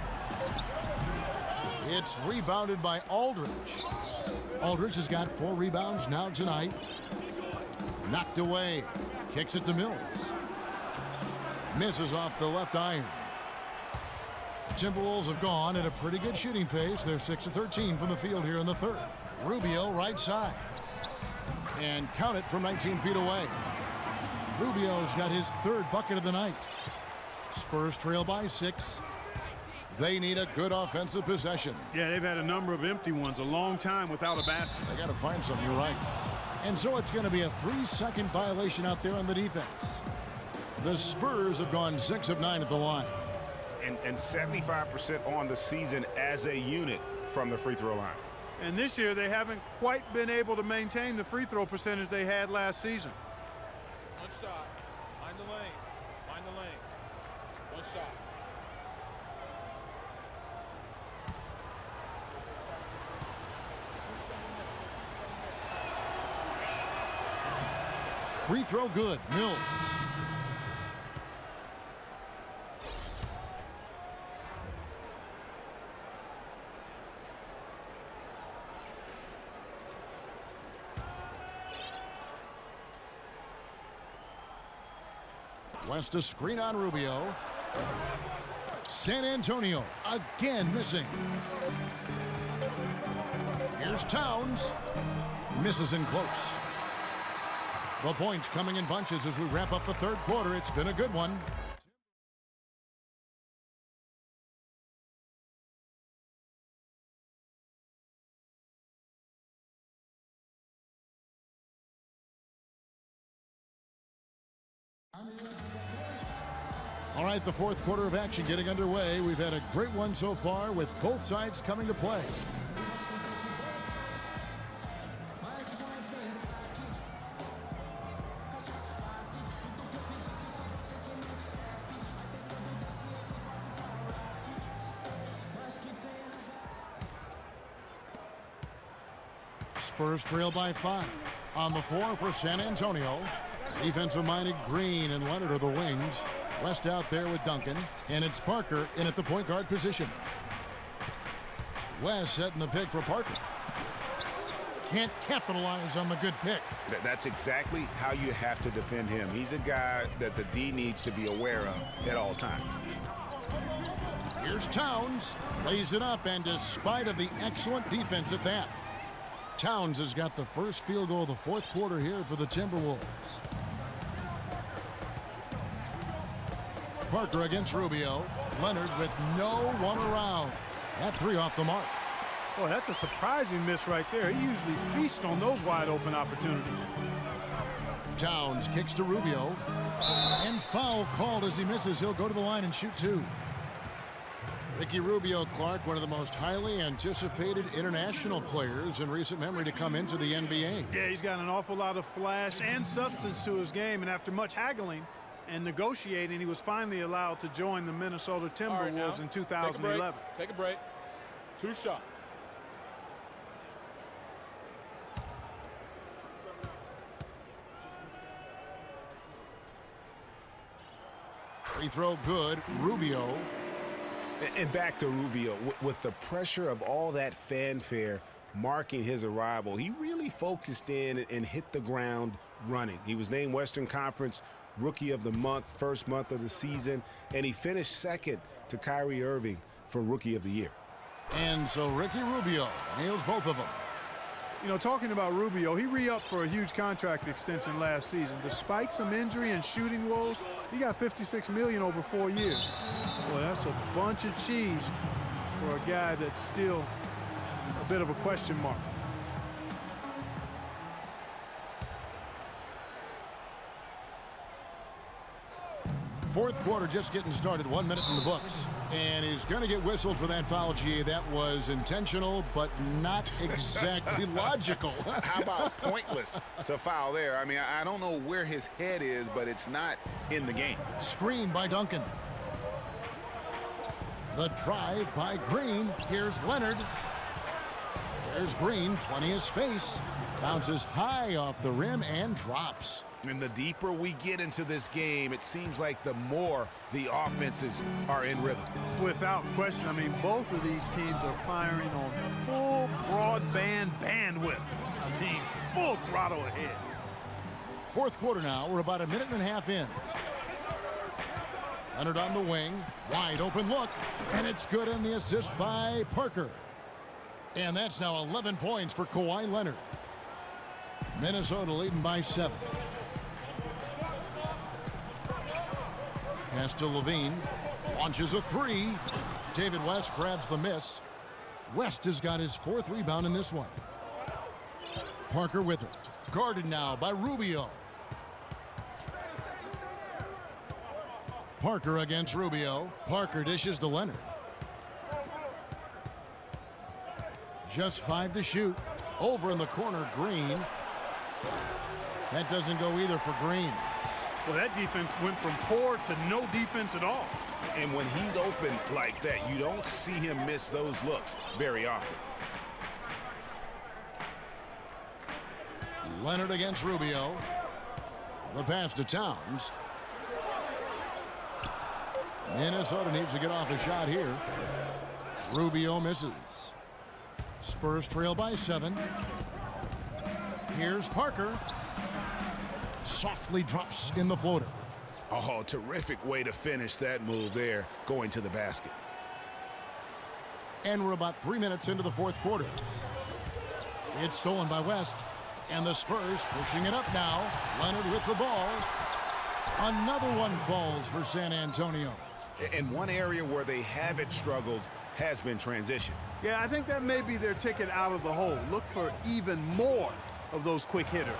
It's rebounded by Aldridge. Aldridge has got 4 rebounds now tonight. Knocked away. Kicks it to Mills. Misses off the left iron. The Timberwolves have gone at a pretty good shooting pace. They're 6 of 13 from the field here in the third. Rubio right side. And count it from 19 feet away. Rubio's got his 3rd bucket of the night. Spurs trail by 6. They need a good offensive possession. Yeah, they've had a number of empty ones, a long time without a basket. They got to find something, you're right. And so it's going to be a 3-second violation out there on the defense. The Spurs have gone 6 of 9 at the line. And 75% on the season as a unit from the free throw line. And this year they haven't quite been able to maintain the free throw percentage they had last season. One shot. Mind the lanes. Mind the lanes. One shot. Free throw good. Mills. West a screen on Rubio. San Antonio again missing. Here's Towns. Misses in close. The points coming in bunches as we wrap up the third quarter. It's been a good one. All right, the fourth quarter of action getting underway. We've had a great one so far with both sides coming to play. Spurs trail by 5. On the floor for San Antonio. Defensive-minded Green and Leonard are the wings. West out there with Duncan. And it's Parker in at the point guard position. West setting the pick for Parker. Can't capitalize on the good pick. That's exactly how you have to defend him. He's a guy that the D needs to be aware of at all times. Here's Towns. Lays it up, and despite of the excellent defense at that, Towns has got the first field goal of the fourth quarter here for the Timberwolves. Parker against Rubio. Leonard with no one around. That 3 off the mark. Boy, that's a surprising miss right there. He usually feasts on those wide open opportunities. Towns kicks to Rubio. And foul called as he misses. He'll go to the line and shoot 2. Ricky Rubio, Clark, one of the most highly anticipated international players in recent memory to come into the NBA. Yeah, he's got an awful lot of flash and substance to his game, and after much haggling and negotiating, he was finally allowed to join the Minnesota Timberwolves in 2011. Take a break. 2 shots. Free throw good. Rubio. And back to Rubio. With the pressure of all that fanfare marking his arrival, he really focused in and hit the ground running. He was named Western Conference Rookie of the Month, first month of the season, and he finished second to Kyrie Irving for Rookie of the Year. And so Ricky Rubio nails both of them. You know, talking about Rubio, he re-upped for a huge contract extension last season. Despite some injury and shooting woes, he got $56 million over 4 years. Boy, that's a bunch of cheese for a guy that's still a bit of a question mark. Fourth quarter just getting started, 1 minute in the books. And he's going to get whistled for that foul, GA. That was intentional, but not exactly logical. How about pointless to foul there? I mean, I don't know where his head is, but it's not in the game. Screen by Duncan. The drive by Green. Here's Leonard. There's Green, plenty of space. Bounces high off the rim and drops. And the deeper we get into this game, it seems like the more the offenses are in rhythm. Without question, I mean, both of these teams are firing on full broadband bandwidth. I mean, full throttle ahead. Fourth quarter now, we're about a minute and a half in. Leonard on the wing, wide open look, and it's good on the assist by Parker. And that's now 11 points for Kawhi Leonard. Minnesota leading by 7. Pass to Levine, launches a 3. David West grabs the miss. West has got his 4th rebound in this one. Parker with it. Guarded now by Rubio. Parker against Rubio. Parker dishes to Leonard. Just 5 to shoot. Over in the corner, Green. That doesn't go either for Green. Well, that defense went from poor to no defense at all. And when he's open like that, you don't see him miss those looks very often. Leonard against Rubio. The pass to Towns. Minnesota needs to get off a shot here. Rubio misses. Spurs trail by 7. Here's Parker. Softly drops in the floater. Oh, terrific way to finish that move there, going to the basket. And we're about 3 minutes into the fourth quarter. It's stolen by West. And the Spurs pushing it up now. Leonard with the ball. Another one falls for San Antonio. And one area where they haven't struggled has been transition. Yeah, I think that may be their ticket out of the hole. Look for even more of those quick hitters.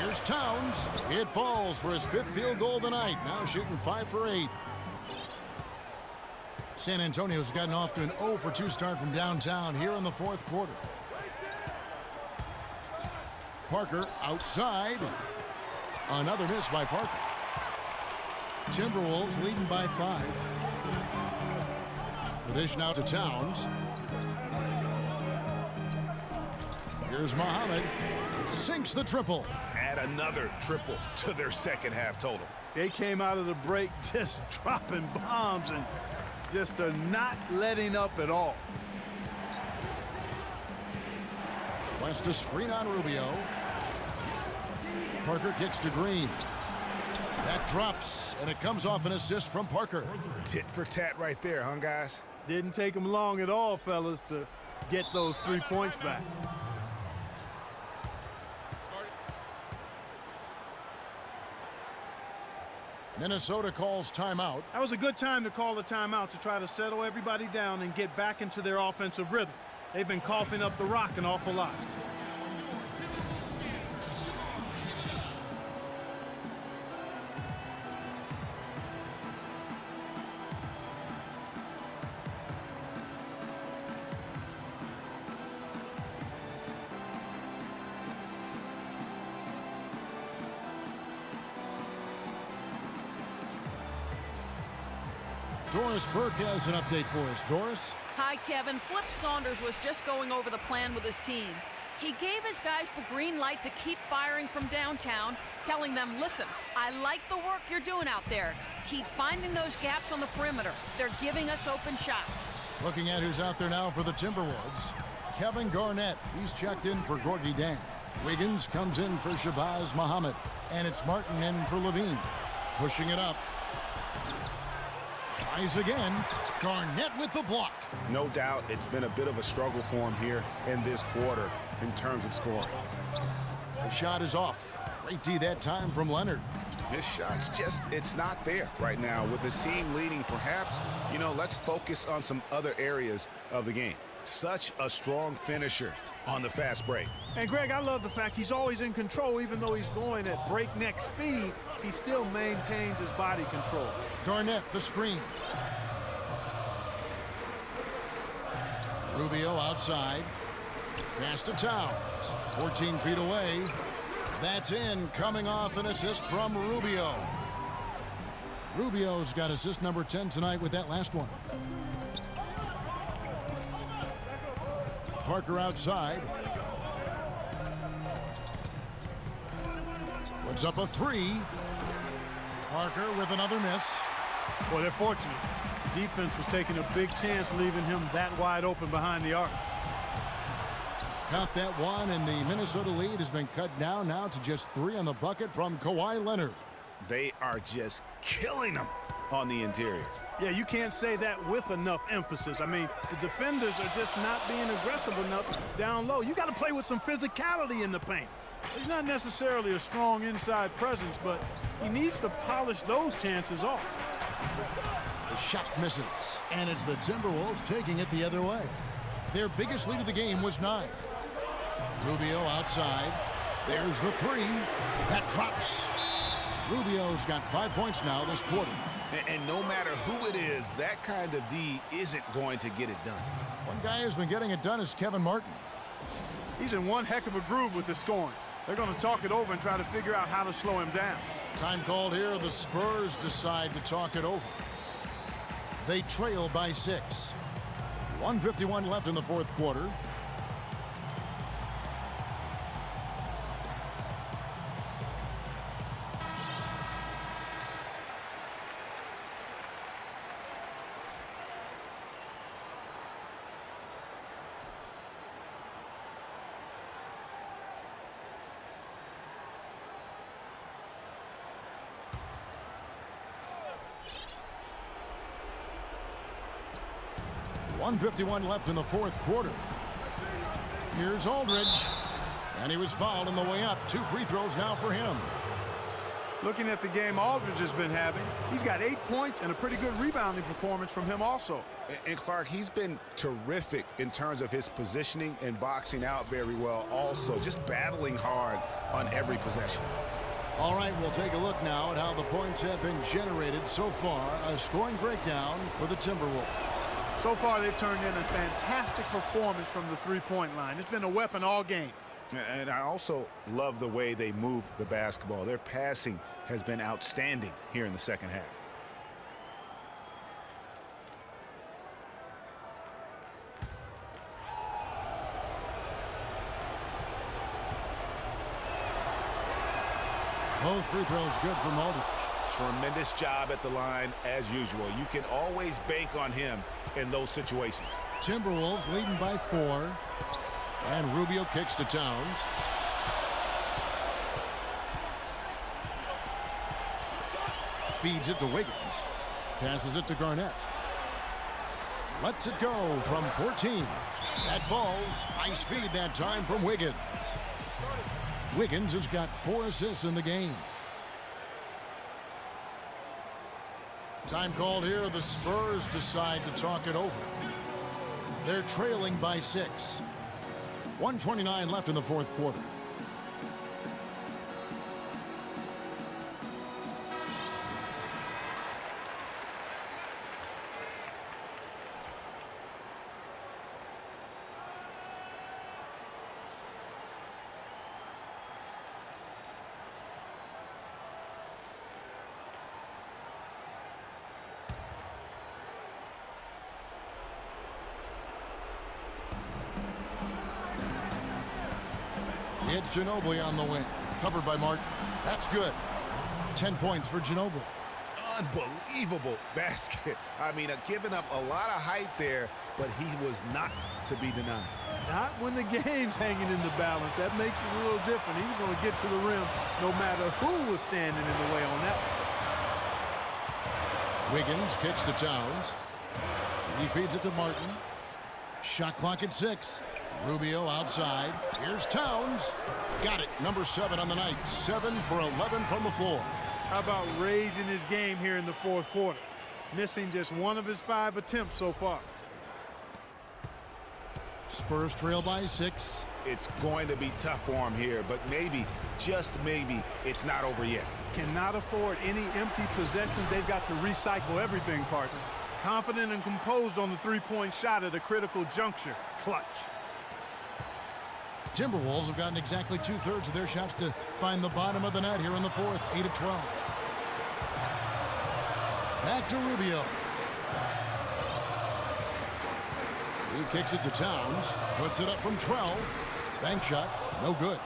Here's Towns. It falls for his 5th field goal of the night. Now shooting 5 for 8. San Antonio's gotten off to an 0 for 2 start from downtown here in the fourth quarter. Parker outside. Another miss by Parker. Timberwolves leading by 5. The dish now to Towns. Here's Muhammad. Sinks the triple. Add another triple to their second half total. They came out of the break just dropping bombs and just are not letting up at all. West a screen on Rubio. Parker kicks to Green. That drops, and it comes off an assist from Parker. Tit for tat right there, huh, guys? Didn't take them long at all, fellas, to get those 3 points back. Minnesota calls timeout. That was a good time to call the timeout to try to settle everybody down and get back into their offensive rhythm. They've been coughing up the rock an awful lot. Doris Burke has an update for us. Doris? Hi, Kevin. Flip Saunders was just going over the plan with his team. He gave his guys the green light to keep firing from downtown, telling them, listen, I like the work you're doing out there. Keep finding those gaps on the perimeter. They're giving us open shots. Looking at who's out there now for the Timberwolves. Kevin Garnett. He's checked in for Gorgie Dang. Wiggins comes in for Shabazz Muhammad. And it's Martin in for Levine. Pushing it up. Tries again. Garnett with the block. No doubt it's been a bit of a struggle for him here in this quarter in terms of scoring. The shot is off. Great D that time from Leonard. His shot's it's not there right now. With his team leading, perhaps, let's focus on some other areas of the game. Such a strong finisher on the fast break. And Greg, I love the fact he's always in control. Even though he's going at breakneck speed, he still maintains his body control. Garnett, the screen. Rubio outside. Pass to Towns. 14 feet away. That's in, coming off an assist from Rubio. Rubio's got assist number 10 tonight with that last one. Parker outside. Puts up a three. Parker with another miss. Well, they're fortunate. The defense was taking a big chance leaving him that wide open behind the arc. Count that one, and the Minnesota lead has been cut down now to just 3 on the bucket from Kawhi Leonard. They are just killing them on the interior. Yeah, you can't say that with enough emphasis. I mean, the defenders are just not being aggressive enough down low. You got to play with some physicality in the paint. He's not necessarily a strong inside presence, but he needs to polish those chances off. The shot misses, and it's the Timberwolves taking it the other way. Their biggest lead of the game was 9. Rubio outside. There's the three. That drops. Rubio's got 5 points now this quarter. And no matter who it is, that kind of D isn't going to get it done. One guy who's been getting it done is Kevin Martin. He's in one heck of a groove with the scoring. They're going to talk it over and try to figure out how to slow him down. Time called here. The Spurs decide to talk it over. They trail by 6. 1:51 left in the fourth quarter. .151 left in the fourth quarter. Here's Aldridge. And he was fouled on the way up. 2 free throws now for him. Looking at the game Aldridge has been having, he's got 8 points and a pretty good rebounding performance from him also. And Clark, he's been terrific in terms of his positioning and boxing out very well also. Just battling hard on every possession. All right, we'll take a look now at how the points have been generated so far. A scoring breakdown for the Timberwolves. So far, they've turned in a fantastic performance from the three-point line. It's been a weapon all game. And I also love the way they move the basketball. Their passing has been outstanding here in the second half. Both free throws good from Aldridge. Tremendous job at the line as usual. You can always bank on him in those situations. Timberwolves leading by 4. And Rubio kicks to Towns. Feeds it to Wiggins. Passes it to Garnett. Lets it go from 14. That falls. Nice feed that time from Wiggins. Wiggins has got 4 assists in the game. Time called here. The Spurs decide to talk it over. They're trailing by 6. 1:29 left in the fourth quarter. It's Ginobili on the wing. Covered by Martin. That's good. 10 points for Ginobili. Unbelievable basket. I mean, giving up a lot of height there, but he was not to be denied. Not when the game's hanging in the balance. That makes it a little different. He was going to get to the rim no matter who was standing in the way on that one. Wiggins kicks to Towns. He feeds it to Martin. Shot clock at 6. Rubio outside. Here's Towns. Got it. Number 7 on the night. 7 for 11 from the floor. How about raising his game here in the fourth quarter? Missing just 1 of his 5 attempts so far. Spurs trail by 6. It's going to be tough for him here, but maybe, just maybe, it's not over yet. Cannot afford any empty possessions. They've got to recycle everything, partner. Confident and composed on the three-point shot at a critical juncture. Clutch. Timberwolves have gotten exactly 2/3 of their shots to find the bottom of the net here in the fourth. 8 of 12. Back to Rubio. He kicks it to Towns. Puts it up from 12. Bank shot. No good.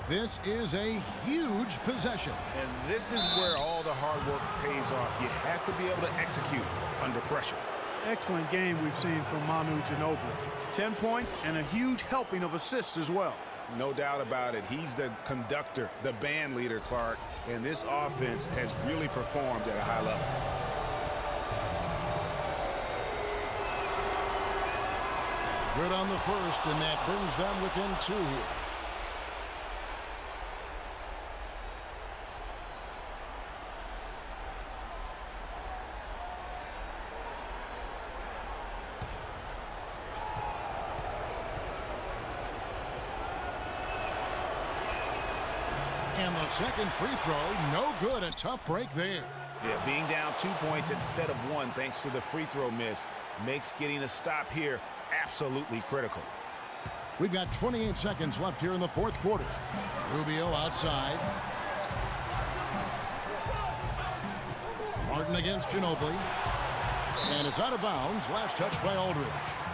This is a huge possession. And this is where all the hard work pays off. You have to be able to execute under pressure. Excellent game we've seen from Manu Ginobili. 10 points and a huge helping of assists as well. No doubt about it. He's the conductor, the band leader, Clark. And this offense has really performed at a high level. Good on the first, and that brings them within 2 here. And the second free throw, no good. A tough break there. Yeah, being down 2 points instead of 1 thanks to the free throw miss makes getting a stop here absolutely critical. We've got 28 seconds left here in the fourth quarter. Rubio outside. Martin against Ginobili. And it's out of bounds. Last touch by Aldridge.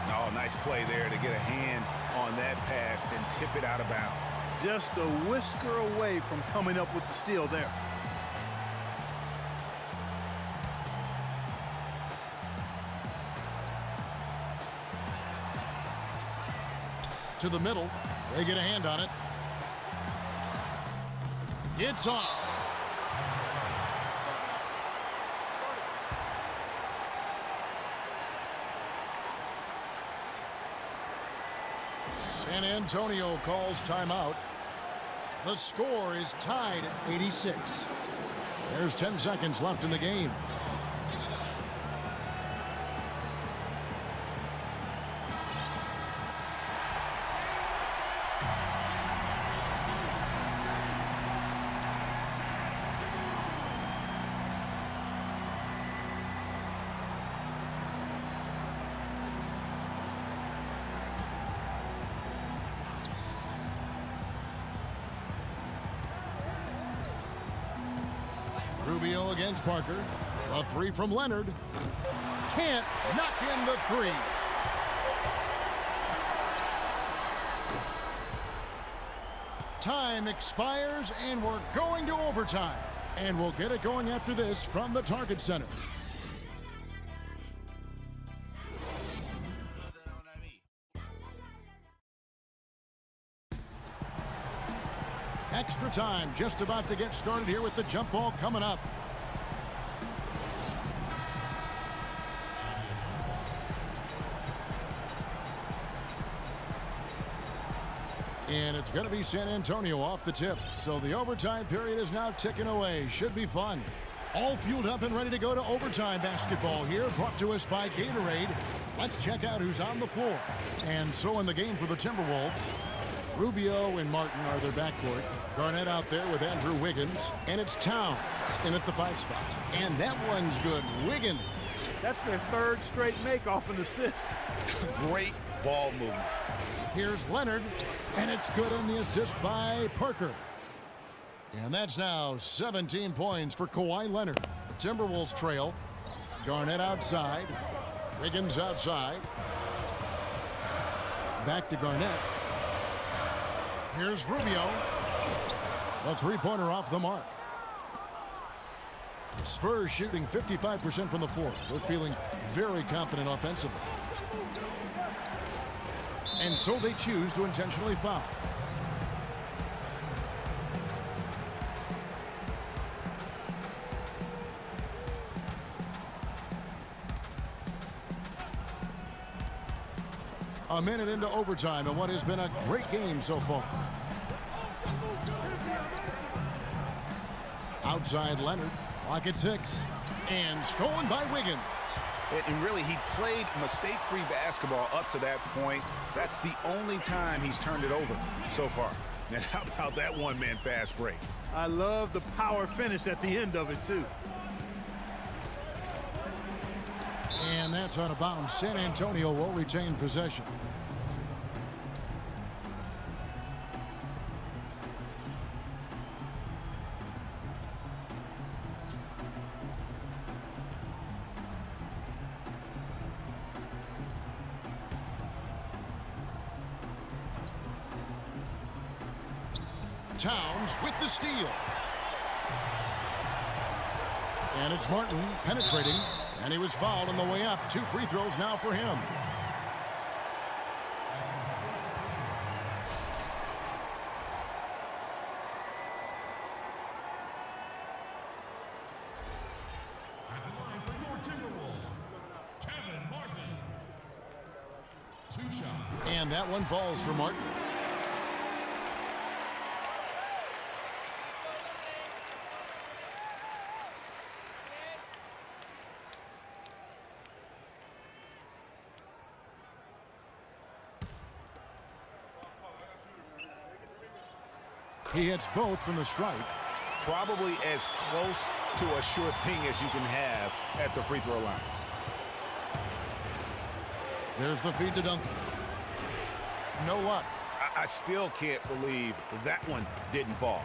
Oh, nice play there to get a hand on that pass and tip it out of bounds. Just a whisker away from coming up with the steal there. To the middle. They get a hand on it. It's off. San Antonio calls timeout. The score is tied at 86. There's 10 seconds left in the game. Rubio against Parker. A 3 from Leonard. Can't knock in the 3. Time expires, and we're going to overtime. And we'll get it going after this from the Target Center. Extra time just about to get started here with the jump ball coming up. And it's going to be San Antonio off the tip. So the overtime period is now ticking away. Should be fun. All fueled up and ready to go to overtime basketball here. Brought to us by Gatorade. Let's check out who's on the floor. And so in the game for the Timberwolves, Rubio and Martin are their backcourt. Garnett out there with Andrew Wiggins. And it's Towns in at the 5 spot. And that one's good. Wiggins. That's their 3rd straight make off an assist. Great ball movement. Here's Leonard. And it's good on the assist by Parker. And that's now 17 points for Kawhi Leonard. The Timberwolves trail. Garnett outside. Wiggins outside. Back to Garnett. Here's Rubio. A 3-pointer off the mark. The Spurs shooting 55% from the floor. They're feeling very confident offensively. And so they choose to intentionally foul. A minute into overtime in what has been a great game so far. Outside Leonard, clock at 6, and stolen by Wiggins. And really, he played mistake-free basketball up to that point. That's the only time he's turned it over so far. And how about that one-man fast break? I love the power finish at the end of it, too. And that's out of bounds. San Antonio will retain possession. Towns with the steal. And it's Martin penetrating, and he was fouled on the way up. 2 free throws now for him. At the line for your Timberwolves, Kevin Martin. 2 shots. And that one falls for Martin. He hits both from the stripe. Probably as close to a sure thing as you can have at the free throw line. There's the feed to Duncan. No luck. I still can't believe that one didn't fall.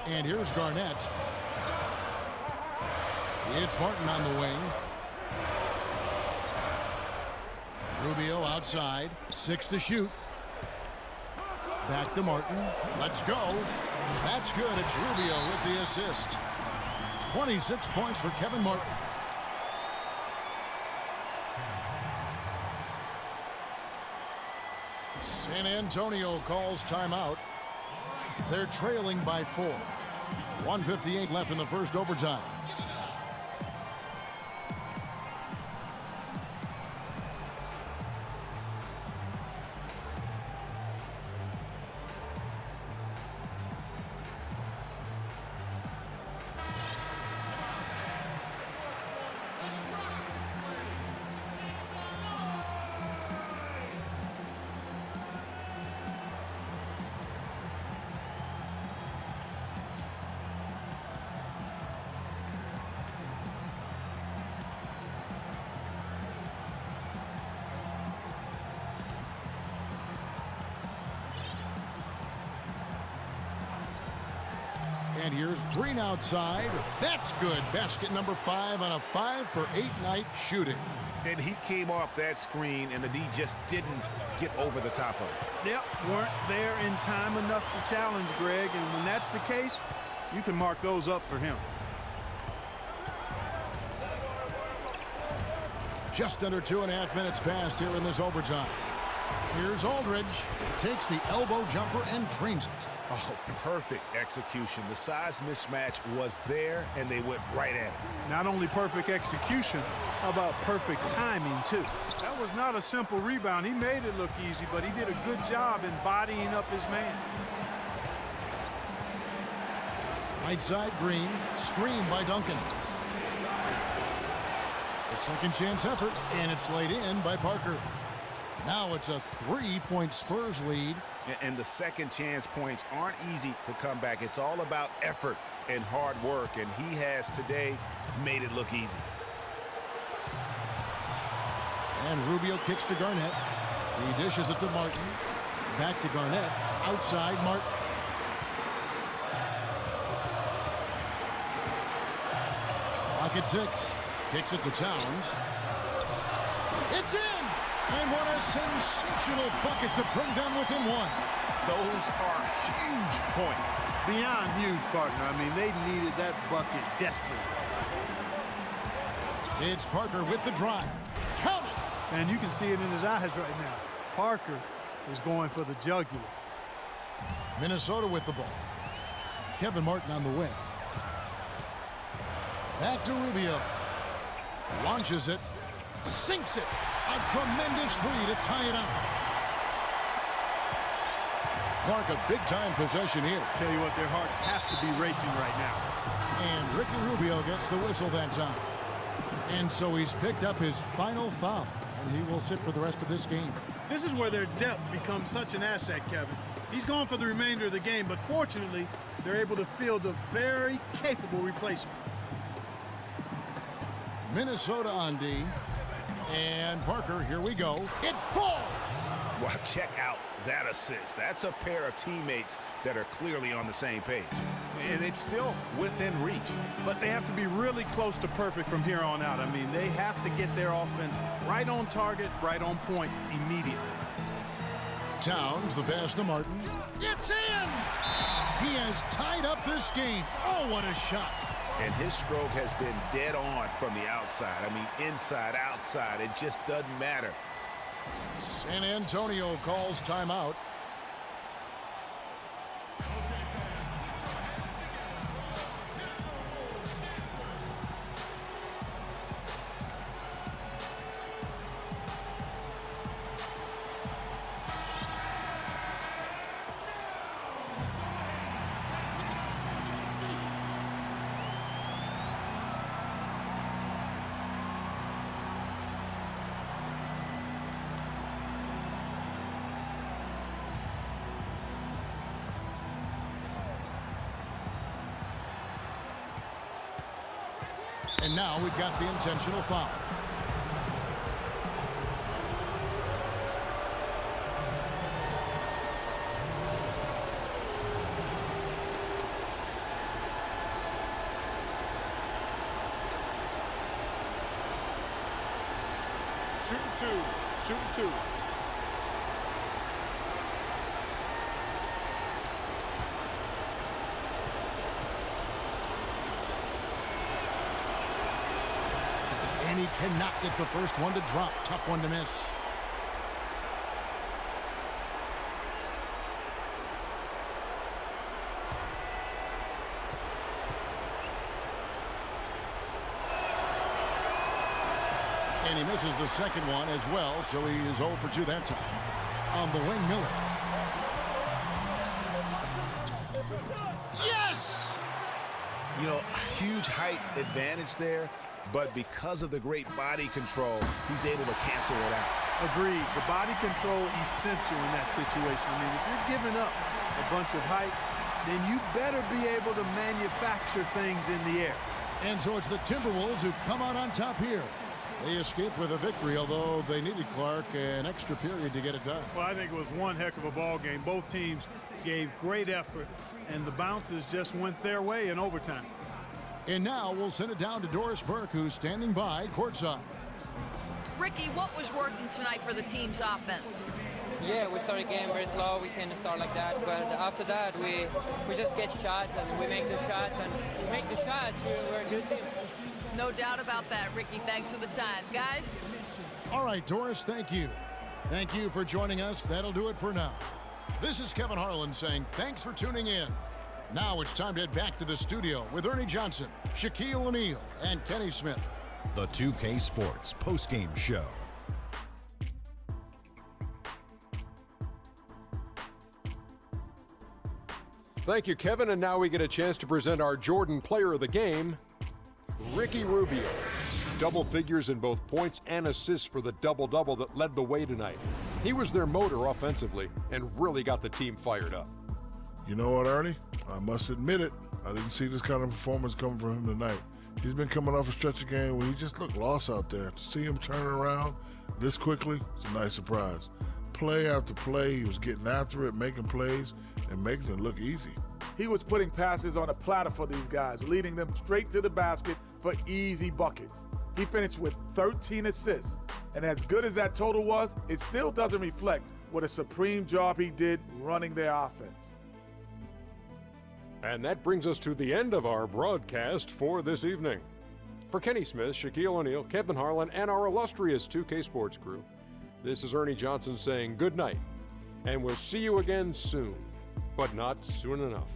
And here's Garnett. It's Martin on the wing. Rubio outside. 6 to shoot. Back to Martin. Let's go. That's good. It's Rubio with the assist. 26 points for Kevin Martin. San Antonio calls timeout. They're trailing by 4. 1:58 left in the first overtime. And here's Green outside. That's good. Basket number 5 on a 5-for-8 night shooting. And he came off that screen, and the D just didn't get over the top of it. Yep, weren't there in time enough to challenge Greg, and when that's the case, you can mark those up for him. Just under 2.5 minutes passed here in this overtime. Here's Aldridge. Takes the elbow jumper and drains it. Oh, perfect execution. The size mismatch was there, and they went right at it. Not only perfect execution, how about perfect timing, too? That was not a simple rebound. He made it look easy, but he did a good job embodying up his man. Right side, Green. Screen by Duncan. A second chance effort, and it's laid in by Parker. Now it's a 3-point Spurs lead. And the second chance points aren't easy to come back. It's all about effort and hard work, and he has today made it look easy. And Rubio kicks to Garnett. He dishes it to Martin. Back to Garnett. Outside, Martin. Pocket 6. Kicks it to Towns. It's in! And what a sensational bucket to bring them within 1. Those are huge points. Beyond huge, partner. I mean, they needed that bucket desperately. It's Parker with the drive. Count it! And you can see it in his eyes right now. Parker is going for the jugular. Minnesota with the ball. Kevin Martin on the wing. Back to Rubio. Launches it. Sinks it. A tremendous three to tie it up. Clark, a big-time possession here. Tell you what, their hearts have to be racing right now. And Ricky Rubio gets the whistle that time. And so he's picked up his final foul, and he will sit for the rest of this game. This is where their depth becomes such an asset, Kevin. He's gone for the remainder of the game, but fortunately, they're able to field a very capable replacement. Minnesota on D. And Parker, here we go. It falls! Well, check out that assist. That's a pair of teammates that are clearly on the same page. And it's still within reach. But they have to be really close to perfect from here on out. I mean, they have to get their offense right on target, right on point immediately. Towns, the pass to Martin. It's in! He has tied up this game. Oh, what a shot. And his stroke has been dead on from the outside. I mean, inside, outside, it just doesn't matter. San Antonio calls timeout. And now we've got the intentional foul. Shooting two. And he cannot get the first one to drop. Tough one to miss. And he misses the second one as well, so he is 0 for 2 that time. On the wing, Miller. Yes! You know, huge height advantage there. But because of the great body control, he's able to cancel it out. Agreed. The body control essential in that situation. I mean, if you're giving up a bunch of height, then you better be able to manufacture things in the air. And so it's the Timberwolves who come out on top here. They escaped with a victory, although they needed Clark an extra period to get it done. Well, I think it was one heck of a ball game. Both teams gave great effort, and the bounces just went their way in overtime. And now we'll send it down to Doris Burke, who's standing by courtside. Ricky, what was working tonight for the team's offense? Yeah, we started game very slow. We tend to start like that, but after that, we just get shots and we make the shots, and we make the shots. We're a good team. No doubt about that, Ricky. Thanks for the time, guys. All right, Doris, thank you. Thank you for joining us. That'll do it for now. This is Kevin Harlan saying thanks for tuning in. Now it's time to head back to the studio with Ernie Johnson, Shaquille O'Neal, and Kenny Smith. The 2K Sports postgame show. Thank you, Kevin. And now we get a chance to present our Jordan Player of the Game, Ricky Rubio. Double figures in both points and assists for the double-double that led the way tonight. He was their motor offensively and really got the team fired up. You know what, Ernie? I must admit it. I didn't see this kind of performance coming from him tonight. He's been coming off a stretch of game where he just looked lost out there. To see him turn around this quickly, it's a nice surprise. Play after play, he was getting after it, making plays, and making it look easy. He was putting passes on a platter for these guys, leading them straight to the basket for easy buckets. He finished with 13 assists, and as good as that total was, it still doesn't reflect what a supreme job he did running their offense. And that brings us to the end of our broadcast for this evening. For Kenny Smith, Shaquille O'Neal, Kevin Harlan, and our illustrious 2K Sports crew, this is Ernie Johnson saying good night, and we'll see you again soon, but not soon enough.